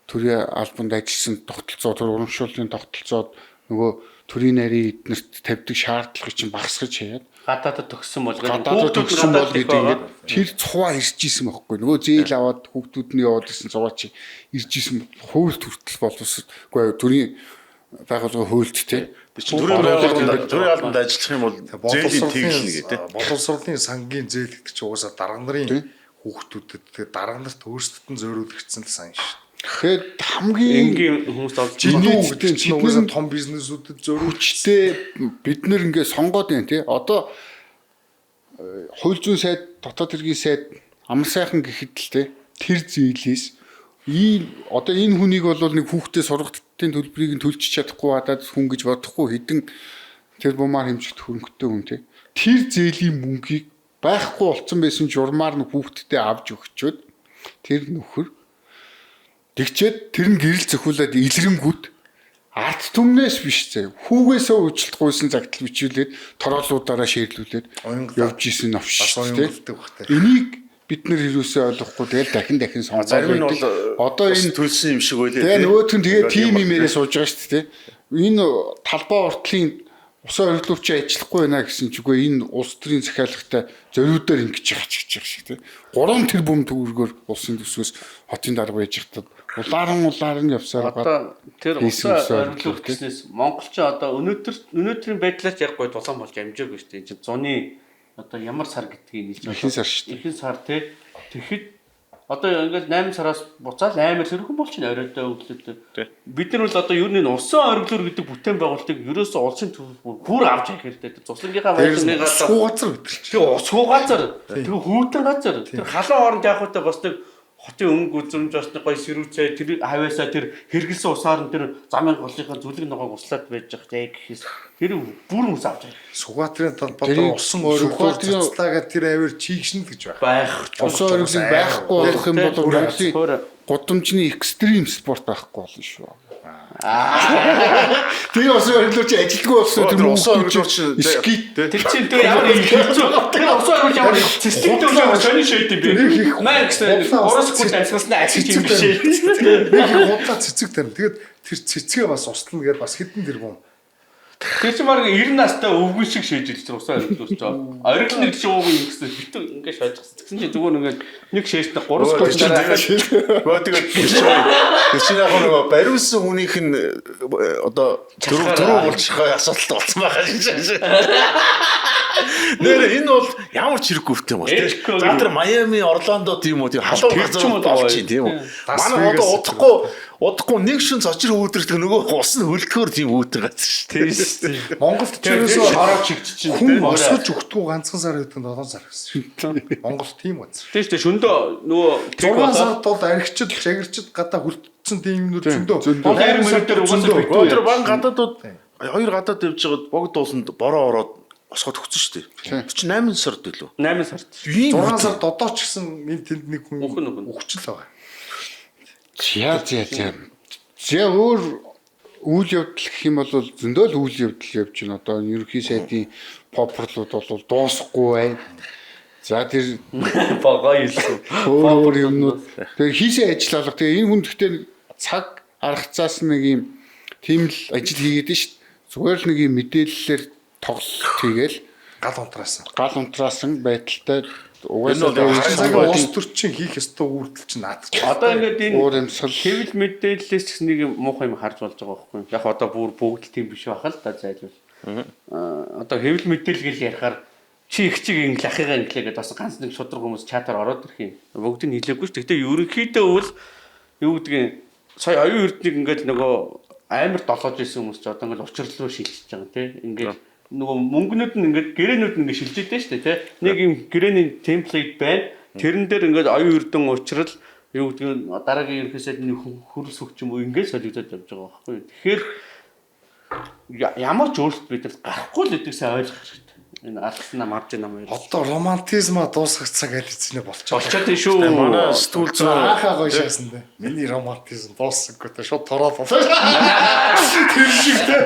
төрийн албанд ажилласан тогтолцоо төр урамшууллын тогтолцоод нөгөө төрийн нарийн эднэрт тавьдаг шаардлагыг чинь багасгаж хаяад Гадаадд төгссөн бол төгссөн бол гэдэг ингээд тэр цуваа ирж исэн байхгүй нөгөө зээл аваад хүүхдүүд нь яваад исэн цуваа чи ирж исэн хуульд хүртэл боловсролгүй төрийн байгууллагын хуульд те төрийн албанд ажиллах юм бол зээлийн тэглэнэ гэдэг. Боловсролын сангийн зээл гэдэг чинь угаасаа дарга нарын хүүхдүүдэд тэгээ дарга нарт өөрсдөд нь зориулагдсан л сан шүү. Тэгэхээр хамгийн энгийн хүмүүс олж Жинүүгдэн чинь угаасаа том бизнесүүдэд хүчтэй бид нэр ингээд сонгоод байна тий. Одоо хууль зүйн сайд, дотоод хэргийн сайд амар сайхан гэхэд л тий. Тэр зээлээс одоо энэ хүнийг бол нэг хүүхдээ сургалтын төлбөрийг нь төлж чадахгүй хадаад хүн гэж бодохгүй хэдэн тэр бумаар хэмжигдэх хөрөнгөтэй хүн тий. Тэр зээлийн мөнгийг байхгүй болцсон байсан журмаар нь хүүхдэд авч өгчөөд тэр нөхөр тэгчээд тэр нь гэрэл зөхүүлээд илрэнгүүд арт түмнээс биш зэ хүүгээсээ уучлалт гуйсан загтал бичүүлээд тороолуудаараа шийрлүүлээд явж исэн новш тий. Энийг бид нар хэрүүсээ ойлгохгүй тэгэл дахин сонцоод байдаг. Одоо энэ төлсөн юм шиг байлээ. Тэгээ нөгөөт нь тэгээ тим имээрээ сууж байгаа шүү дээ. Энэ талбай уртлын усан оргилууч ажиллахгүй байна гэсэн ч үгүй энэ улс төрийн захиалагтай зориудаар ингэж яач гэж байгаа шиг тий. 3 тэрбум төгрөгөөр улсын төсвөөс хотын дарга байж хатад улаан явсаар одоо тэр усан оргилууч гэснээс монголчин одоо өнөөдрийн байдлаар ч ярихгүй тулаан болж амжаагүй шүү дээ. Энэ зуны одоо ямар сар гэдгийг нийлж ихэнх сар шүү дээ. Ихэнх сар тий. Тэгэхэд одоо ингээд 8 сараас буцаал амар сэрхэн болчихно оройтой өглөөдөө. Бид нар бол одоо юу нэг усан оргилуур гэдэг бүтээн байгуулалтыг ерөөсөө улсын бүр авч явах хэрэгтэй. Цуслангийнхаа байдлыг газар өдөрч. Тэгээ суу газар. Тэгээ хүүтэн газар. Тэр халуун оронд явахтай бас нэг хотын өнгө үзэмж бас нэг гоё сэрүүцээ тэр хавьяасаа тэр хэргэлсэн усаар нь тэр замын голынхаа зүлэг ногоог услаад байж байгаа те гэхээс тэр бүр ус авч байгаа. Сугатрын талбар усан оргилуур цацлаагаа тэр авир чийгшин гэж байх. Усан оргилыг байхгүй болох юм бол гудамжны экстрим спорт байхгүй болно шүү. Тэгээ усан оргилууч ажилтгүй болсон тэр усан оргилууч скит тэр чинь тэр ямар хэлцүү тэр усан оргилууч ямар системтэй юм сони шийд юм бэ. Маа гэсэн 3 секунд амьсгалснаа ажиж юм биш. Нэг худлаа цэцэг тарина. Тэгээд тэр цэцгээ бас услана гэдээ бас хэдэн тэрбум. Тэр чинь баг 90 настай өвгөн шиг шийдэж байгаа усан оргилууч жоо. Оргил нэг чинь ууг юм гэсэн битүү ингээд шойжчихсан. Тэгсэн чинь зүгээр ингээд нэг шээстэй 3 секунд дараа тэгээд тэр чинь яг нөгөө бариулсан хүнийх нь одоо дөрөв болчихгоо асуудалтай болсон байгаа шиг. Нэр энэ бол ямар ч хэрэггүйтэй юм бол тийм. За тэр Майами, Орландо тийм үү тийм халуун газар болчих тийм үү. Манай одоо удахгүй нэг шин цочир өөдрөлдөг нөгөө ус нь хөлдгөөр тийм өөдөр газар шүү. тийм. Монголд ч ерөөсөө хараа чигч чинь хүн осгож өгдөггүй ганцхан сар гэдэг нь 7 сар гэсэн. Монгол тийм газар. Тийм шүү. Шөндөө нөгөө 6 сард бол аригчд, чагирчд гадаа хүртсэн тийм юмнууд зөндөө. Хоёр минутээр угаасаа битүү. Тэр баг гадаадууд хоёр гадаад явж байгаад богд ууланд бороо ороод осгоод өгсөн шүү дээ. Тэр чинь 8 сард билүү? 8 сард. 6 сард одоо ч гэсэн энэ тэнд нэг хүн өгчл байгаа. За өөр үйл явдал гэх юм бол зөндөө л үйл явдал явж байна. Одоо ерөнхий сайдын попрлууд бол дуусахгүй байна. За тэр Бага хэлсэн. өөр юмнууд тэгээ хийсэн ажил алга. Тэгээ энэ хүн гэхдээ цаг аргацаас нэг юм тийм л ажил хийгээд нь шүү. Зүгээр л нэг юм мэдээллээр тоглолт хийгээл гал унтраасан байдалтай угаасаа уус төрчин хийх ёстой үйлдэл чинь наадах. Одоо ингээд уур энэ амьсгал хэвлэл мэдээллээс ч нэг юм муухай юм харж болж байгаа байхгүй. Яг одоо бүр бүгд л тийм биш байх л да зайлвал. Одоо хэвлэл мэдээлэл гэж ярихаар чи их чиг ингэ лахыгаа инглээ гэдэг бас ганц нэг шудраг хүмүүс чатаар ороод ирэх юм. Бүгд нь хэлээгүй шүү. Гэхдээ ерөнхийдөө бол юу гэдгийг сая оюун эрднийг ингээд нөгөө амар долоож исэн хүмүүс ч одоо ингээд учрал руу шилжиж байгаа тийм. Ингээд нөгөө мөнгнүүд нь ингээд гэрээнүүд нь ингээд шилжиж дээ шүү дээ тийм. Нэг юм гэрээний темплейт байна. Тэрэн дээр ингээд оюун эрдэн учрал юу гэдгийг дараагийн ерөнхийсэд нэг хөрс хөх юм уу ингээд солигдоод явж байгаа байхгүй. Тэгэхээр ямар ч өөрчлөлт бид нар гарахгүй л гэдгийг сайн ойлгох хэрэгтэй. Энэ алснаа марж нам хоёр. Одоо романтизма дуусгах цаг аль эцэнэ болчихоо. Болчиход тийм шүү. Манай сэтгүүл зүйн Ахаа гоё шаасан дээ. Миний романтизм дуусахгүй те шууд тороод болоо. Тэр шиг те.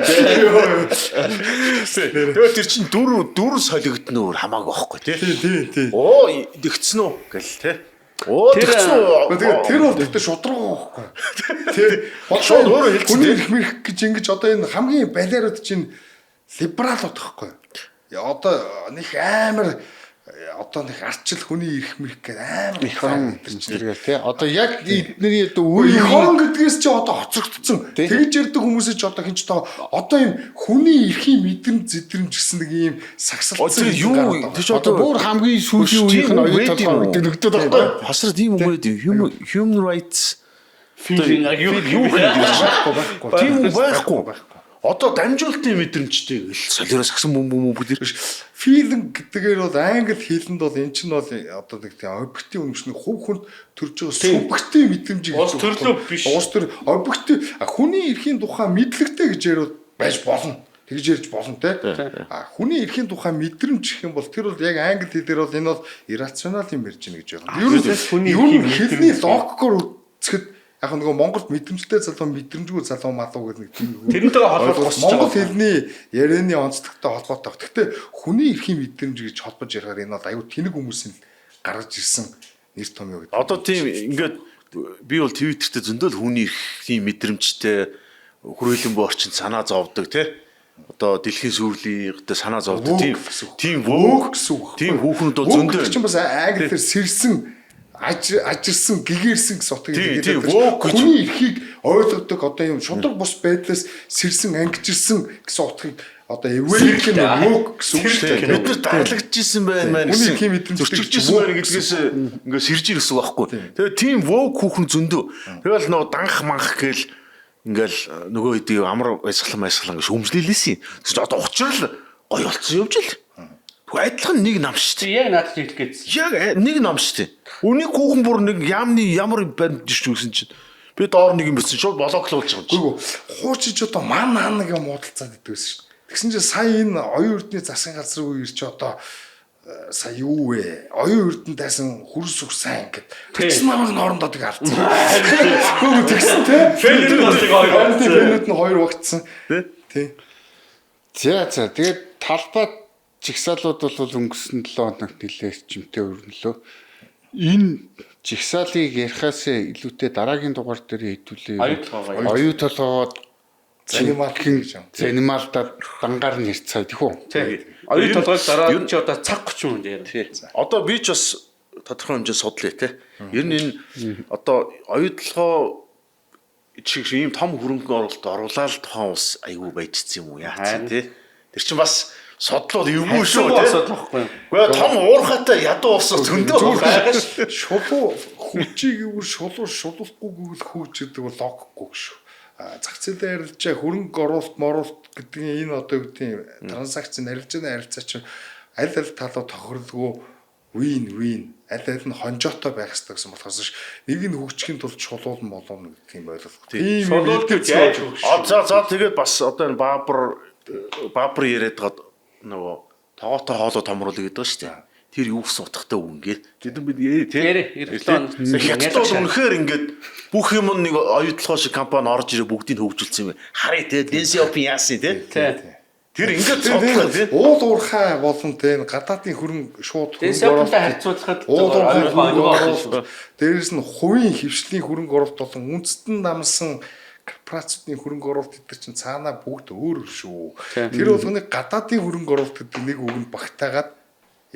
тэгээд тэр чин дүр солигдно өөр хамаагүй байхгүй тий. Тий. Оо дэгцэн үү гэл тий. Оо дэгцэн үү. Тэгээд тэр бол тэгтээ шудраг байхгүй. Тэр шууд өөрөө хэлсэн. Хүний их мэрх гэж ингэж одоо энэ хамгийн балиарууд чинь либералууд байхгүй. Одоо нэг амар одоо нэг арчил хүний ирэх мэрх гэдэг амар их орон зэрэг тий. Одоо яг эдний одоо үе их орон гэдгээс чи одоо хоцрогдсон. Тэгж ярддаг хүмүүсээ ч одоо хинч одоо юм хүний эрхийн мэдрэмж зэдрэмж гэсэн нэг юм сагсалцсан юу тэр ч одоо бүр хамгийн сүүлийн үеийнх нь оюун толгой гэдэг нөхдөд байхгүй. Хасар тийм юм уу human rights Feeling юу байхгүй. тийм байхгүй. Одоо дамжуулалтын мэдрэмжтэй солиороо сагсан бүм бүгд feeling гэдгээр бол англи хэлэнд бол эн чинь бол одоо нэг тийм объектив үнэмшний хувь хүнд төрж байгаа субъектив мэдрэмж гэж Улс төрлөө биш. Улс төр объектив хүний эрхийн тухай мэдлэгтэй гэж яриад байж болно. Тэгж ярьж болно те. Хүний эрхийн тухай мэдрэмж гэх юм бол тэр бол яг англи хэлээр бол энэ бол иррационал юм ярьж байна гэж байна. Ер нь хэлний логикоор үзэхэд яг нөгөө Монголд мэдрэмжтэй залуу мэдрэмжгүй залуу малуу гэдэг нэг тийм тэрнтэйгээ холбоот босч байгаа. Монгол хэлний ярианы онцлогтой холбоотой. Гэхдээ хүний эрхийн мэдрэмж гэж холбож ярихаар энэ бол аюу тэнэг хүмүүсийн гаргаж ирсэн нэр том юу гэдэг. Одоо тийм ингээд би бол Twitter-т зөндөл хүний эрхийн мэдрэмжтэй хүрээлэн буй орчинд санаа зовдөг тий. Одоо дэлхийн сүрлийн санаа зовдөг тийм вөөг гэсэн үг. Тийм хүүхнүүд бол зөндөл чинь бас англиэр сэрсэн ажирсан гэгэрсэн гэсэн утгыг хэлээд хүний эрхийг ойлгодог одоо юм шудраг бус байдлаас сэрсэн ангижирсан гэсэн утгыг одоо эвэйхэн вөөг гэсэн үг шүү дээ. Бид нар дарлагдчихсэн байна хүний эрхийн мэдрэмж зөрчигдчихсэн байна гэдгээс ингээд сэрж ирсэн байхгүй. Тэгээ тийм вөөг хүүхэн зөндөө. Тэгэл нөө данх манх гээл ингээл нөгөө хэдий амар баясгалан ингээд шөмжлүүлээсэн. Тэгэж одоо учрал гоё болцсон юм жил. Адилхан нэг нам шүү дээ. Яг наадч хэлэх гэсэн. Яг нэг нам шүү дээ. Үнийг хүүхэн бүр нэг ямар баримт шүү гэсэн чинь би доор нэг юм бичсэн шууд блоклуулж байгаа юм чинь. Үгүй хуучиж одоо ман нэг юм муудалцаад идэгсэн шүү. Тэгсэн чинь сая энэ оюун эрдний засгийн газар үеэр чи одоо сая юу вэ? Оюун эрдэнэ тайсан хөрс үхсэн гэд. Тэгсэн намайг хоорондоо тийг алдсан. Үгүй тэгсэн те. Фэнүүд нь хоёр багтсан. Тий. За тэгээд талбай жигсаалууд бол өнгөрсөн 7 хоногт нэлээд чимтэй өрнөлөө. Энэ жигсаалыг ярихаас илүүтэй дараагийн дугаар дээр хэдүүлээ. Оюун толгой занималдаа дангаар нь ярьцгаа тийм үү? Тийм. Оюун толгойг дараа чи одоо цаг 30 минут яриа. Одоо би ч бас тодорхой хэмжээнд судлаа те. Ер нь энэ одоо оюун толгой чиг ийм том хөрөнгө оруулалт оруулаад тухайн ус айгүй байжсэн юм уу яац те. Тэр чинь бас содлол юм уу шүү те. Гэхдээ том уурхатай ядуу ус зөндөө байгаа шүү. Шулуу хүчийг өвөр шулуулахгүй гэвэл хөөж гэдэг бол логикгүй шүү. Зах зээлээр арилжаа хөрөнгө оруулалт моруулалт гэдэг энэ одоо юу гэдэг транзакц арилжааны харилцаа чинь аль талуу тохирлгүй win аль нь хонжоотой байх хэрэгтэй гэсэн болохоос ш нэг нь хөгжихийн тулд шулуулн болов гэдэг юм ойлголт. Тийм шулуул гэж яаж хөгжих. За тэгээд бас одоо энэ баабар яриад гад нөгөө тоогоотой хоолой томруулах гэдэг ба штэ. Тэр юу гэсэн утгатай үг ингээд. Тэд бид хятад үнэхээр ингээд бүх юм нэг оюутлогоо шиг компани орж ирээ бүгдийг хөгжүүлсэн юм. Харъя те Денсиопин яасан те. Тэр ингээд цоглох тийм. Уул уурхай болон тийм гадаадын хөрөнгө шууд Тэгээ сэтэнтэй харьцуулахад дээрээс нь хувийн хөвшлийн хөрөнгө оруулалт болон үндэстэн намсан корпорацийн хөрөнгө оруулалт гэдэг чинь цаанаа бүгд өөр шүү. Тэр болгоны гадаадын хөрөнгө оруулалт гэдэг нэг үг нь багтаагаад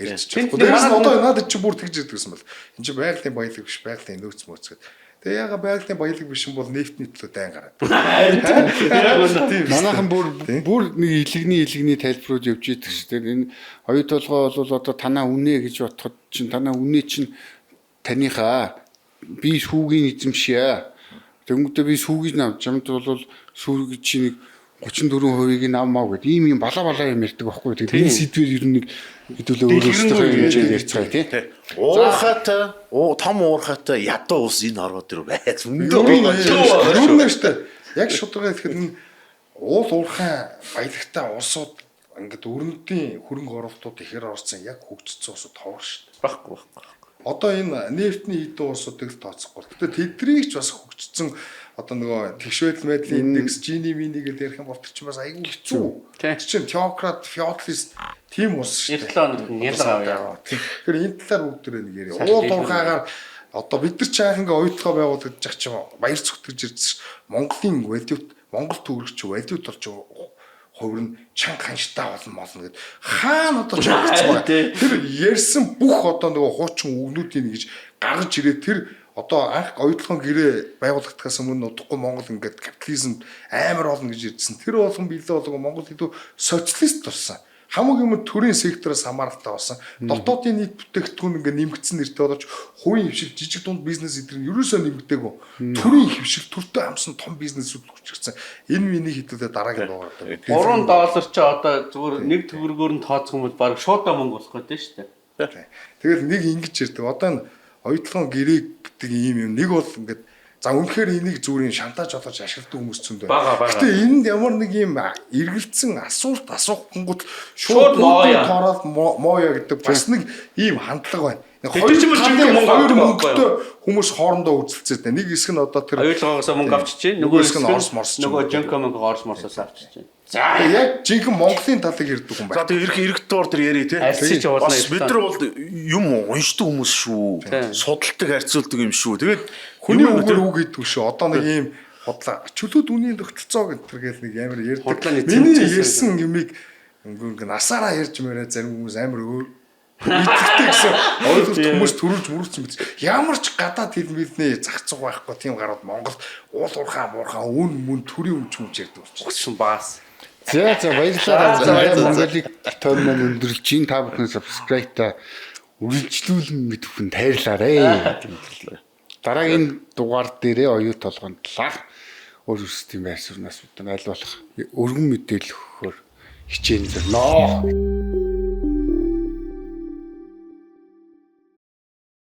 ярьж чадахгүй. Дээрээс нь одоо надад чи бүр тэгж яддаг юм бол энэ чи байгалийн баялаг биш, байгалийн нөөц мөөцгээд. Тэгээ яга байгалийн баялаг биш юм бол нефтний төлөө дайн гараад. Манайхан бүр нэг илэгний тайлбарууд явж идэг шүү дээ. Энэ оюу толгой бол одоо танаа үнэ гэж бодоход чинь танаа үнэ чинь таныхаа би сүүгийн эзэмшээ. Тэнгүүтээ би сүүгийг авч юмд бол сүүг чинь 34%-ийг авмаа гэд ийм балаа юм ярьдаг байхгүй. Тэгээ энэ сэдвэр ер нь нэг хэдүүлээ өөрөөсөө хэмжээ ярьцгаая тий. Уурхайтай, том уурхайтай ядуу ус энэ оргод дэр байц. Юу нэ штэ. Яг шударга гэхэд энэ уул уурхай баялагтай улсууд ингээд өрнөдийн хөрөнгө оруулалтууд ихээр орсон яг хөгжсөн улсууд ховор штэ. Баггүй. Одоо энэ нефтний эдийн улсуудыг л тооцохгүй. Гэтэ тэднийг ч бас хөгжсөн одоо нөгөө тэгшвэдл медлийн индекс Gini Mini гэдэг ярих юм бол тэр чинь бас айгүй хэцүү. Тэр чинь теократ, феодалист тийм улс шүү дээ. 7 хоног ялгаа аваа. Тэгэхээр энэ талаар бүгд тэрэ нэг ярив. Уул уурхайгаар одоо бид нар ч анханга оюутлогоо байгуулагдаж ч баяр зүтгэж ирсэн. Монголын валют, Монгол төгрөгч валют болж хувир нь чанга ханштай болно гэд хаана одоо чангач байгаа. Тэр ярьсан бүх одоо нөгөө хуучин үгнүүдийн гэж гаргаж ирээ тэр одоо анх оюутлогын гэрээ байгуулагдахаас өмнө удахгүй Монгол ингээд капитализм амар болно гэж ярьдсэн. Тэр болгон билээ болго Монгол хэдүү социалист болсон. Хамгийн өмнө төрийн сектороос хамааралтай болсон. Дотоодын нийт бүтээгдэхүүн ингээд нэмэгдсэн нэртэй болооч хувийн хөвшил жижиг дунд бизнес эдгээр нь ерөөсөө нэмэгдээгүй. Төрийн хөвшил төртөө амсан том бизнесүүд хөгжчихсэн. Энэ миний хэдүүлээ дараагийн дугаар $3 одоо. ч одоо зүгээр нэг төгрөгөөр нь тооцох юм бол баг шуудаа мөнгө болох гэдэг шүү дээ. Тэгэл нэг ингэж ярьдаг. Одоо энэ оюутлогын гэрээ гэдэг ийм юм нэг бол ингээд за үнэхээр энийг зүрийн шантаж олж ашигладаг хүмүүс зөндөө. Гэтэ энд ямар нэг юм эргэлцсэн асуулт асуух гингут шууд тоороод моё гэдэг бас нэг ийм хандлага байна. Хоёр мөнгөтэй хүмүүс хоорондоо үзэлцээд байна. Нэг хэсэг нь одоо тэр оюутлогоос мөнгө авчиж чинь нөгөө хэсэг нь Орос морс нөгөө Жонко мөнгө Орос морсоос авчиж чинь. За яг жинхэнэ Монголын талыг ярьдаг юм байна. За тэгээ ирэх дуур тэр яри тий. Бас бид нар бол юм уншдаг хүмүүс шүү. Судалдаг, харьцуулдаг юм шүү. Тэгээд хүний үгээр үг гэдэг шүү. Одоо нэг ийм худлаа чөлөөд үнийн тогтолцоо гэдэргээл нэг амар ярьдаг. Миний ярьсан юмыг ингээ насаараа ярьж мээрээ зарим хүмүүс амар итгэдэг гэсэн ойлголт хүмүүс төрүүлж мөрүүлсэн биз. Ямар ч гадаад хэл мэднэ зах зуг байхгүй тийм гарууд Монгол уул уурхай үн төрийн өмч ярьдаг болчихсон баас. За баярлалаа. Монголыг тойрмон өндөрлж ин та бүхэн subscribe-та үргэлжлүүлэн мэдвэн тайрлаарэ. Дараагийн дугаар дээрээ оюу толгонд лах өөр үстийн байр суурнаас бид аль болох өргөн мэдээлэл өгөхөөр хичээн зөрнөө.